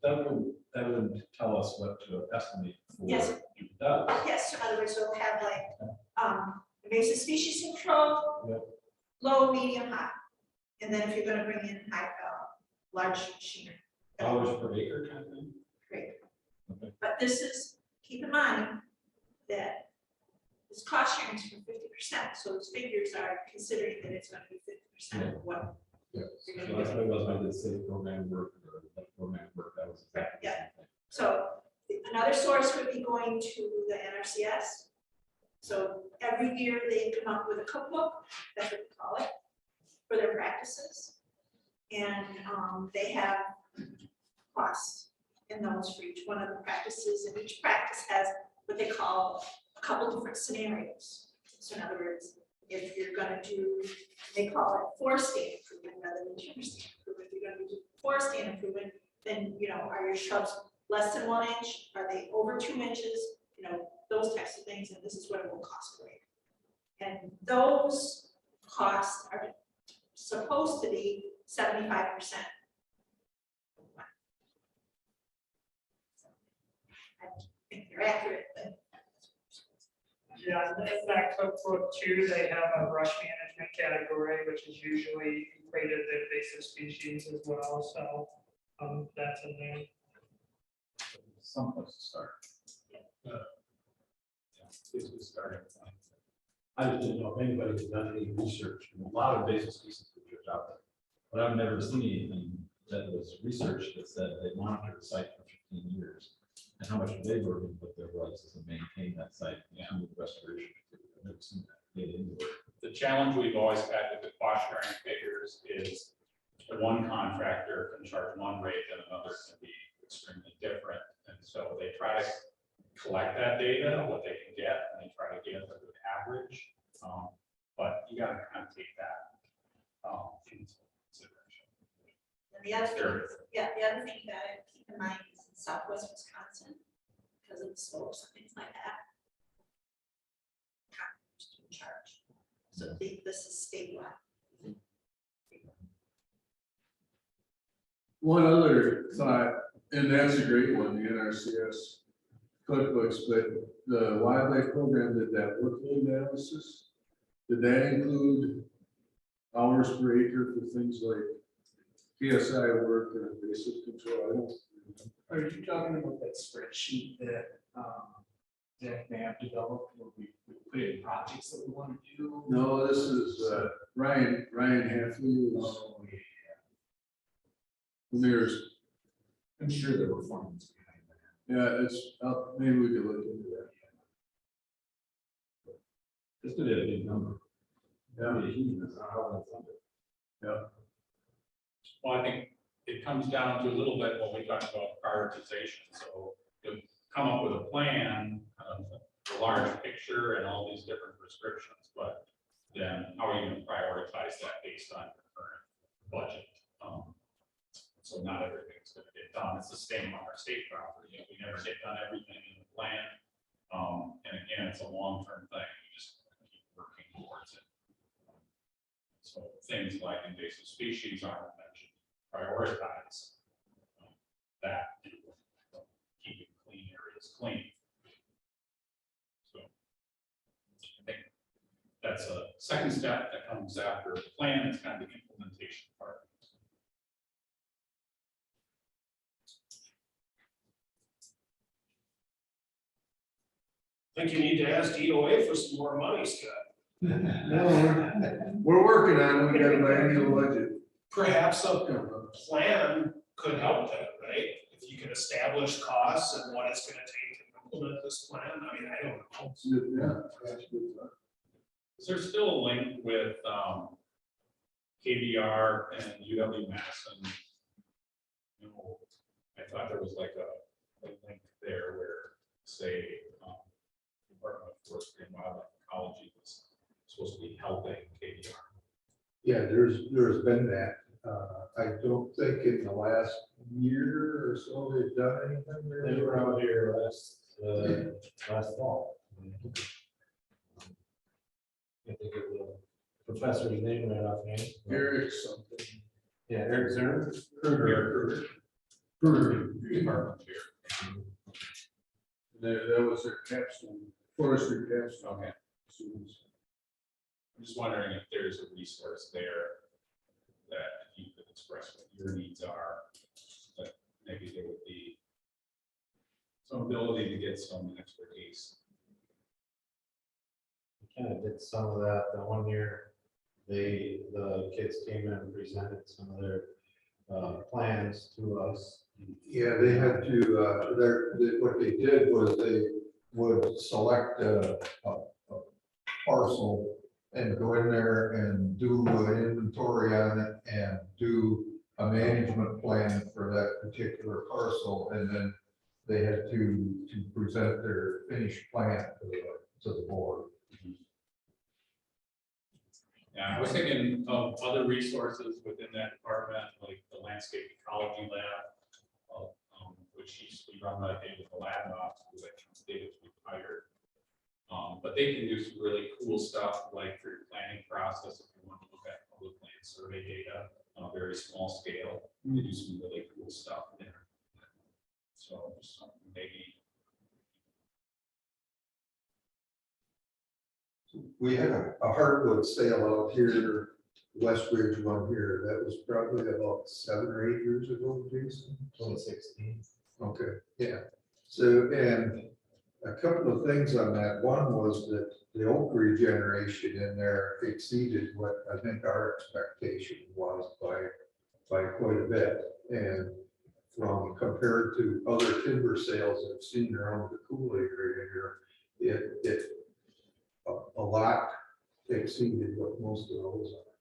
That would tell us what to estimate for. Yes. Does. Yes, so in other words, we'll have like, invasive species control. Yep. Low, medium, high. And then if you're gonna bring in high, large machinery. Dollars per acre kind of thing? Great. Okay. But this is, keep in mind that this cost sharing is for 50%, so those figures are considering that it's gonna be 50% of what. Yeah. you're So gonna that's do. what it was, I did say program work, or like program work, that was exactly the Yeah. same thing. So another source would be going to the NRCS. So every year they come up with a cookbook, that's what we call it, for their practices. And they have costs in those for each one of the practices, and each practice has what they call a couple different scenarios. So in other words, if you're gonna do, they call it forest stand improvement rather than timber stand improvement. If you're gonna do forest stand improvement, then, you know, are your shrubs less than 1 inch? Are they over 2 inches? You know, those types of things, and this is what it will cost for you. And those costs are supposed to be 75%. I think they're accurate, but Yeah, and in that cookbook too, they have a brush management category, which is usually equated to invasive species as well, so, that's in there. Some place to start. This was starting point. I just didn't know if anybody had done any research, a lot of invasive species research out there. But I've never seen anything that was research that said they monitored the site for 15 years. And how much labor and what there was to maintain that site and the restoration. I've never seen that data anywhere. The challenge we've always had with the cost sharing figures is one contractor can charge one rate and another can be extremely different. And so they try to collect that data, what they can get, and they try to get a good average. But you gotta kind of take that into consideration. and the other thing, the other thing that keep in mind is in Southwest Wisconsin, because of the slopes and things like that. Contractors do charge. So this is statewide. One other thought, and that's a great one, the NRCS cookbooks, but the wildlife program did that workload analysis. Did that include hours per acre for things like PSI work or invasive control? I don't. Are you talking about that spreadsheet that, that Matt developed, where we put in projects that we want to do? No, this is Ryan Halfley was. Oh, yeah. There's, I'm sure there were formulas behind that. yeah, it's, maybe we could look into that. This could be a big number. Yeah. Yeah. Well, I think it comes down to a little bit what we talked about prioritization. So to come up with a plan, the large picture and all these different prescriptions, but then how are you going to prioritize that based on your current budget? So not everything's going to get done. It's the same on our state property. We never get done everything in the plan. And again, it's a long-term thing. We just keep working towards it. So things like invasive species aren't mentioned. Prioritize that. Keeping clean areas clean. So I think that's a second step that comes after the plan. It's kind of the implementation part. I think you need to ask DOA for some more money, Scott. No, we're working on it. We got a biannual budget. Perhaps a plan could help that, right? If you can establish costs and what it's gonna take to implement this plan, I mean, I don't know. Yeah. that's good stuff. Is there still a link with KVR and UW-Madison? You know, I thought there was like a link there where, say, Department of Forestry and Wildlife Ecology was supposed to be helping KVR. Yeah, there's been that. I don't think in the last year or so they've done anything there. They were out here last fall. I think it was a professor's name right offhand. Eric something. Yeah, Eric Zern. Department here. That was their capstone, forestry capstone. Okay. I'm just wondering if there's a resource there that you could express what your needs are, that maybe there would be some ability to get some expertise. We kind of did some of that the one year. The kids came in and presented some of their plans to us. Yeah, they had to, what they did was they would select a parcel and go in there and do an inventory on it and do a management plan for that particular parcel. And then they had to present their finished plan to the board. Yeah, I was thinking of other resources within that department, like the landscape ecology lab, which used to be run by David the lab ops, who I think David's retired. But they can do some really cool stuff, like for your planning process, if you want to look at public land survey data on a very small scale, they do some really cool stuff there. So just something maybe. We had a hardwood sale out here, Westridge one here, that was probably about 7 or 8 years ago, Jason. 2016. Okay, yeah. So, and a couple of things on that. One was that the oak regeneration in there exceeded what I think our expectation was by quite a bit. And from compared to other timber sales I've seen around the Kool-Aid area here, it a lot exceeded what most of those are.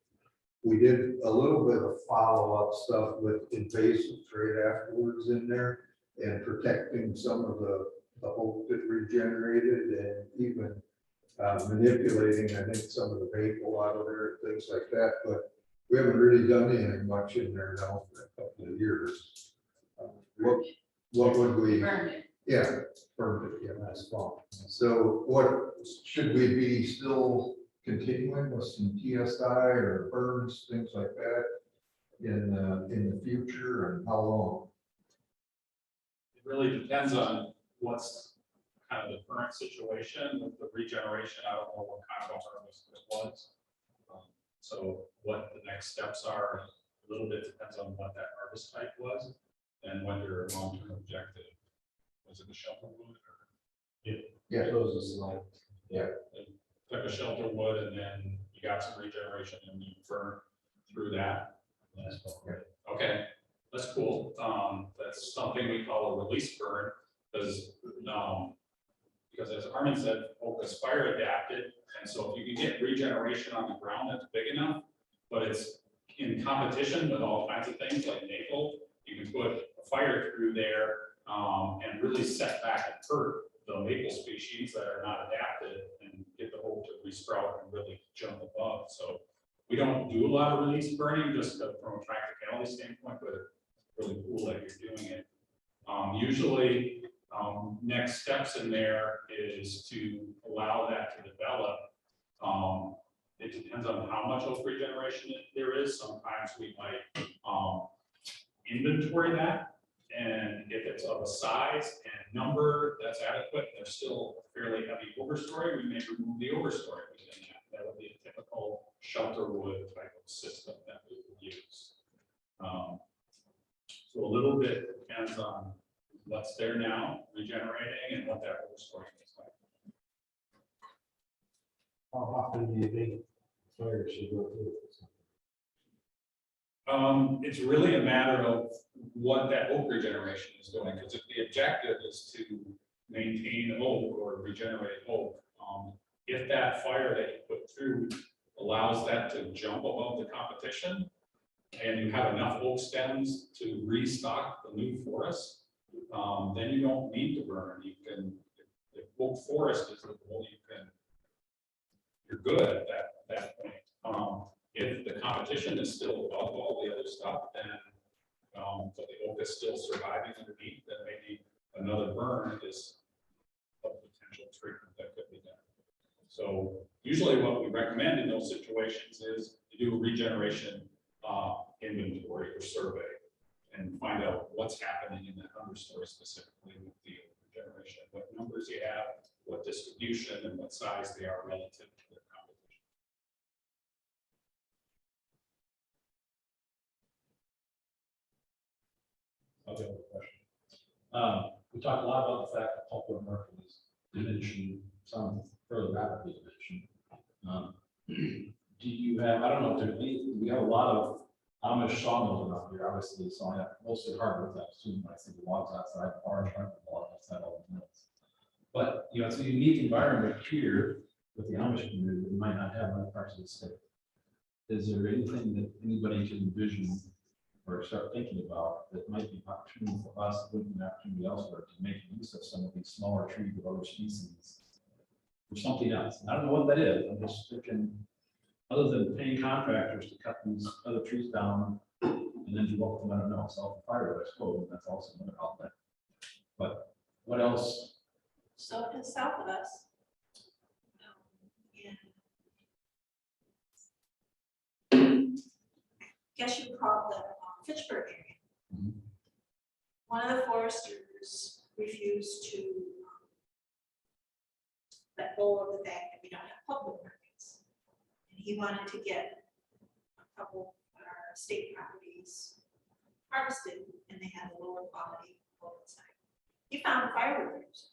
We did a little bit of follow-up stuff with invasive trade afterwards in there and protecting some of the oak that regenerated and even manipulating, I think, some of the maple out of there and things like that. But we haven't really done anything much in there now for a couple of years. What would we? Burned it. Yeah, burned it, yeah, last fall. So what, should we be still continuing with some TSI or burns, things like that in the future, and how long? It really depends on what's kind of the current situation with the regeneration. I don't know what kind of a harvest it was. So what the next steps are, a little bit depends on what that harvest type was and what your long-term objective. Was it the shelter wood? Or? Yeah. Those is like, Took a shelter wood and then you got some regeneration and you burn through that. Okay, that's cool. That's something we call a release burn because as Armund said, oak is fire adapted. And so if you can get regeneration on the ground that's big enough, but it's in competition with all kinds of things like maple, you can put a fire through there and really set back and hurt the maple species that are not adapted and get the oak to resprout and really jump above. So we don't do a lot of release burning just from a practicality standpoint, but really cool that you're doing it. Usually next steps in there is to allow that to develop. It depends on how much oak regeneration there is. Sometimes we might inventory that. And if it's of a size and number that's adequate, there's still a fairly heavy overstory, we may remove the overstory within that. That would be a typical shelter wood type of system that we would use. So a little bit depends on what's there now, regenerating, and what that overstory is like. how often do you think fire should go through? It's really a matter of what that oak regeneration is doing, because if the objective is to maintain oak or regenerate oak, if that fire that you put through allows that to jump above the competition, and you have enough oak stems to restock the new forest, then you don't need to burn. You can, if oak forest is the goal, you're good at that point. If the competition is still above all the other stuff, then but the oak is still surviving underneath, then maybe another burn is a potential treatment that could be done. So usually what we recommend in those situations is you do a regeneration inventory or survey and find out what's happening in that understory specifically with the generation, what numbers you have, what distribution and what size they are relative to their competition. Okay, question. We talked a lot about the fact that pulp market is diminishing, some further rapidly diminishing. Do you have, I don't know if there's any, we have a lot of Amish sawmills around here, obviously, so I have mostly hardwoods, I assume, when I see the logs outside, large hardwood logs outside all the mills. But, you know, it's a unique environment here with the Amish community that we might not have in other parts of the state. Is there anything that anybody can envision or start thinking about that might be opportunity for us, would be an opportunity elsewhere to make use of some of these smaller trees of other species for something else? And I don't know what that is. I'm just thinking, other than paying contractors to cut these other trees down and then develop them, I don't know, sell the firewood, I suppose, that's also another outlet. But what else? So to the south of us, in, guess you call it the Fitchburg area. Mhm. One of the foresters refused to let go of the fact that we don't have public markets. And he wanted to get a couple of our state properties harvested, and they had a lower quality pulp side. He found firewooders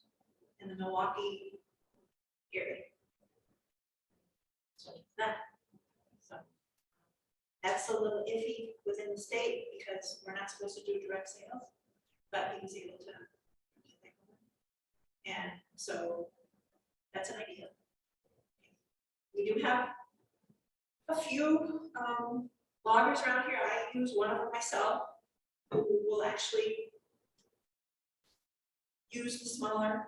in the Milwaukee area. So that's a little iffy within the state because we're not supposed to do direct sales, but he was able to. And so that's an idea. We do have a few loggers around here. I use one of them myself, who will actually use the smaller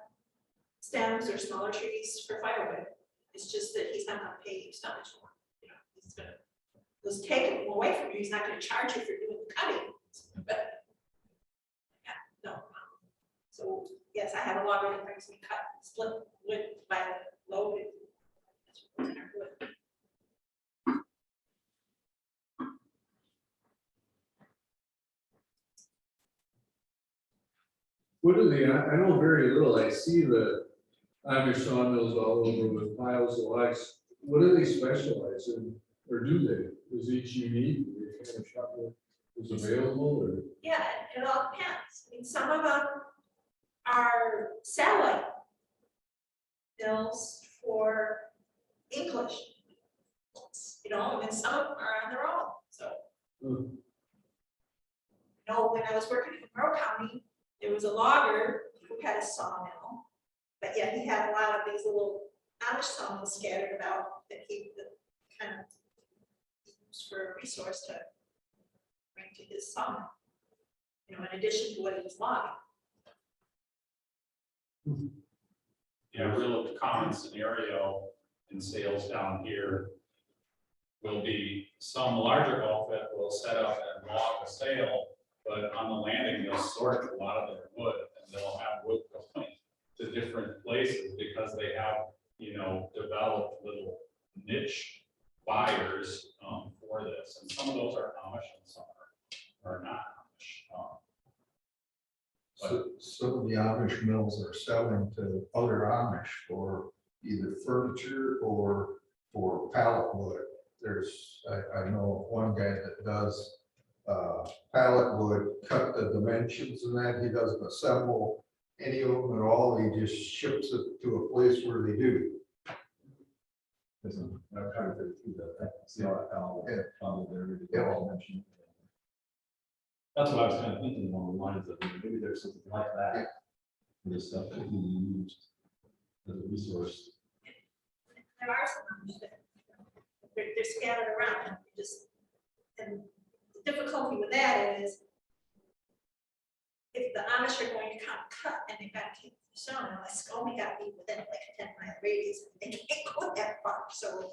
stems or smaller trees for firewood. It's just that he's not gonna pay you so much more. You know, he's gonna just take them away from you. He's not gonna charge you for doing the cutting. But yeah, no. So yes, I have a logger that brings me cut, split wood by the load. That's what's in our wood. What do they, I know very little, I see the Amish sawmills all over with piles of logs. What do they specialize in, or do they? Is each unique? Do they kind of shop what is available, or? Yeah, it all depends. I mean, some of them are satellite bills for English. You know, and some are on their own, so. Hmm. You know, when I was working in Monroe County, there was a logger who had a sawmill, but yet he had a lot of these little Amish sawmills scattered about that he kind of used for a resource to bring to his sawmill. You know, in addition to what he was logging. Yeah, a real common scenario in sales down here will be some larger outfit will set up and log a sale, but on the landing, they'll sort a lot of their wood and they'll have wood going to different places because they have, you know, developed little niche buyers for this. And some of those are Amish and some are not Amish. Some of the Amish mills are selling to other Amish for either furniture or for pallet wood. There's, I know one guy that does pallet wood, cut the dimensions and that. He doesn't assemble any of them at all. He just ships it to a place where they do. Listen, I'm trying to figure through that. See how Yeah. they're all mentioned. That's what I was kind of thinking along the lines of maybe there's something like that. For this stuff that can be used as a resource. There are some that they're scattered around, and and the difficulty with that is if the Amish are going to come cut and they've got to keep the sawmill, it's only got to be within like a 10-mile radius, and they can't go that far, so.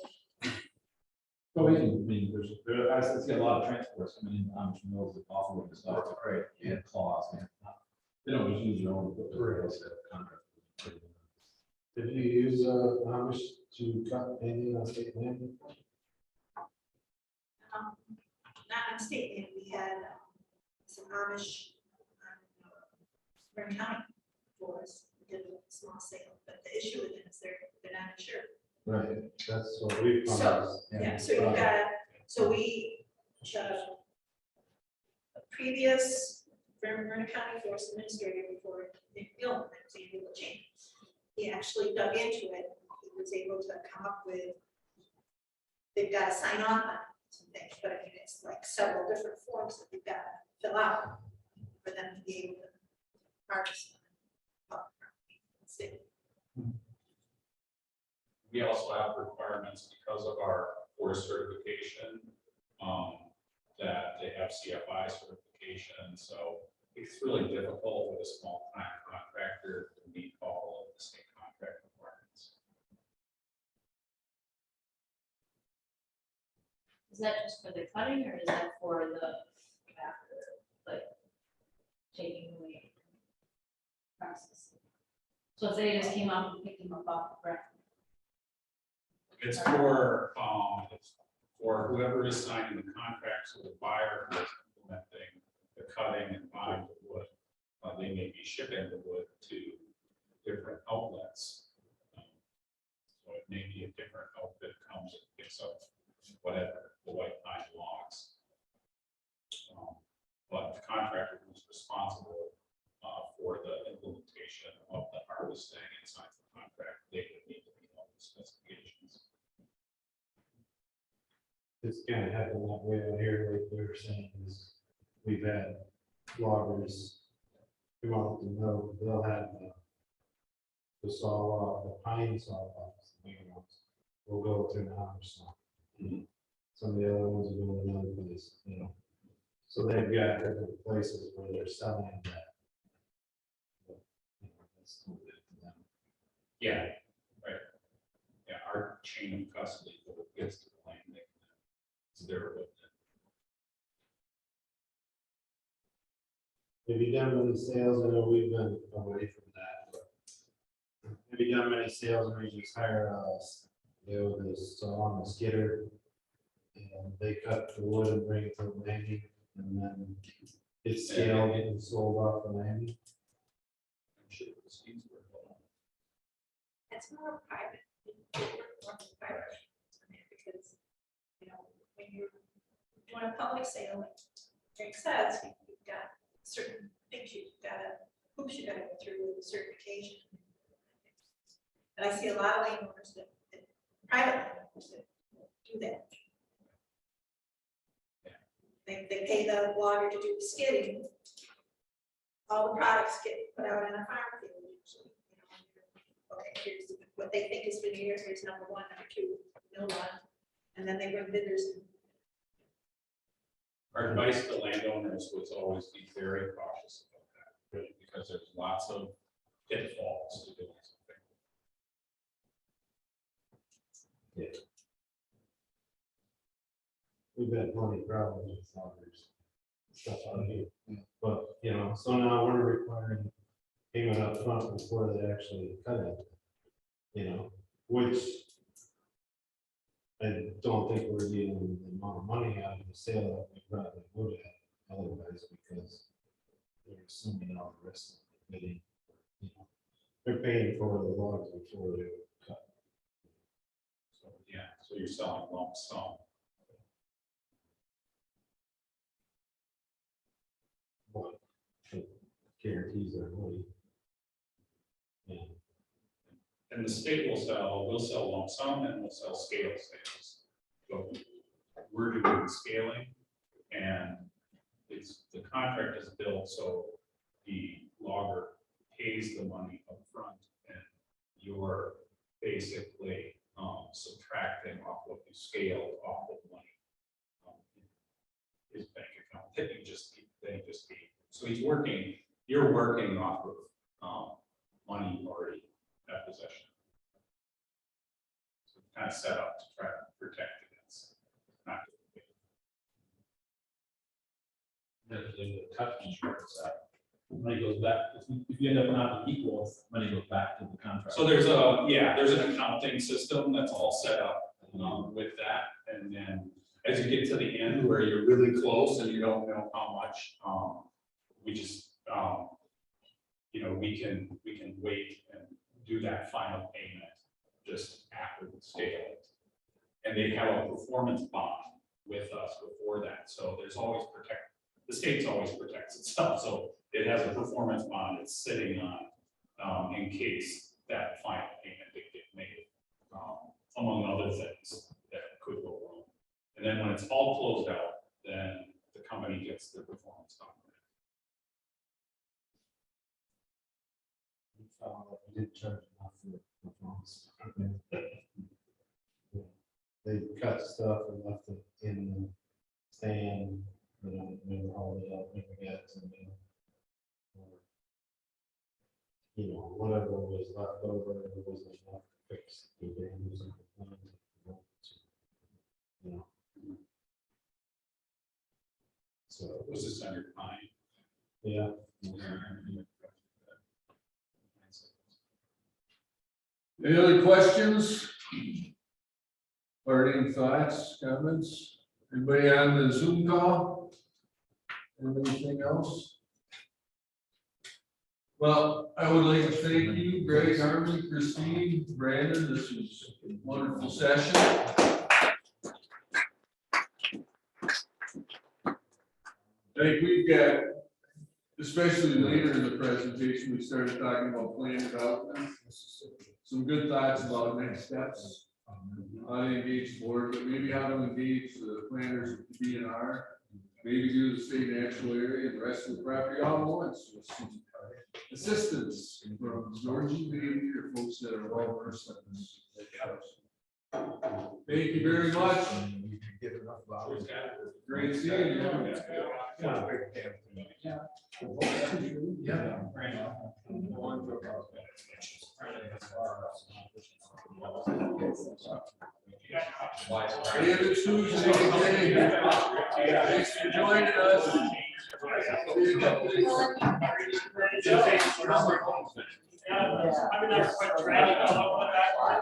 Well, we can, I mean, it's got a lot of transports coming in, Amish mills that offer with the stuff, it's great, and claws, man. They don't just use their own equipment. Did you use Amish to cut anything on state land? Not state land, we had some Amish, Marin County forest, we did a small sale, but the issue with it is they're not insured. Right, that's what we found. So, yeah, so you've got, so we, the previous Vernon County Forest Administrator before Nick Bill, that was able to change. He actually dug into it, he was able to come up with, they've got to sign off on some things, but I mean, it's like several different forms that they've got to fill out for them to be able to harvest. We also have requirements because of our forest certification, that they have CFI certification, so it's really difficult with a small time contractor to meet all of the state contract requirements. Is that just for the cutting or is that for the after, like, taking away process? So if they just came up and picked them up off the ground. It's for whoever is signing the contract, so the buyer who is implementing the cutting and buying the wood. They may be shipping the wood to different outlets. So it may be a different outfit comes and picks up whatever, the white pine logs. But the contractor who's responsible for the implementation of the harvesting and signs the contract, they would need to meet all the specifications. It's kind of happened that way out here, like we were saying, is we've had loggers come out to know, they'll have the saw off, the pine saw off, the big ones, will go to an harvest saw. Some of the other ones will go to another place, you know. So they've got different places where they're selling that. But, you know, that's totally up to them. Yeah, right. Yeah, our chain of custody, if it gets to the land, it's their wood. Have you done many sales? I know we've been away from that, but have you done many sales where you just hire this on the skidder? And they cut the wood and bring it to the landing, and then it's scaled and sold off the landing. I'm sure the seeds were going on. It's more private. Because, you know, when you're doing a public sale, like Greg says, you've got certain things hoops you gotta go through with the certification. And I see a lot of landowners that private landowners that do that. They pay the logger to do the skidding. All the products get put out on a farm field usually. You know, okay, here's what they think is veneer, here's number one, number two, no one. And then they bring bidders in. Our advice to landowners was always be very cautious about that, really, because there's lots of pitfalls to doing something. We've had plenty of problems with loggers, stuff out here. But, you know, so now we're requiring payment up front before they actually cut it. You know, which I don't think we're getting the amount of money out of the sale that we probably would have otherwise, because they're assuming all the rest of the bidding. You know, they're paying for the logs before they cut. So, yeah, so you're selling lump sum. But it guarantees their money. Yeah. And the state we'll sell lump sum and we'll sell scale sales. So we're doing scaling, and it's, the contract is built so the logger pays the money up front, and you're basically subtracting off what you scaled off of money. His bank account that you just keep, they just keep. So you're working off of money you already have possession. So it's kind of set up to try to protect against not. The cut insurance, money goes back, if you end up not equal, money goes back to the contract. So there's an accounting system that's all set up with that, and then as you get to the end where you're really close and you don't know how much, we just, we can wait and do that final payment just after the scale. And they have a performance bond with us before that, so there's always the state's always protects itself, so it has a performance bond it's sitting on in case that final payment did get made, among other things that could go wrong. And then when it's all closed out, then the company gets their performance bond. We did charge enough for performance. They cut stuff and left it in the stand, never hauled it out, never got it to me. Whatever was left over, it wasn't enough to fix the damage. So, Was this under pine? yeah. Any other questions? Parting thoughts, comments? Anybody on the Zoom call? Anything else? Well, I would like to thank you, Greg, Armund, Christine, Brandon. This was a wonderful session. I think we've got, especially later in the presentation, we started talking about plan development. Some good thoughts about next steps. How to engage the board, but maybe how to engage the planners with the DNR. Maybe do the state natural area and the rest of the property all at once with some assistance from Georgie, maybe, or folks that are well versed in this. Thank you very much. Great seeing you. Any other Tuesday? Thanks for joining us. See you next week. I mean, that's quite tragic.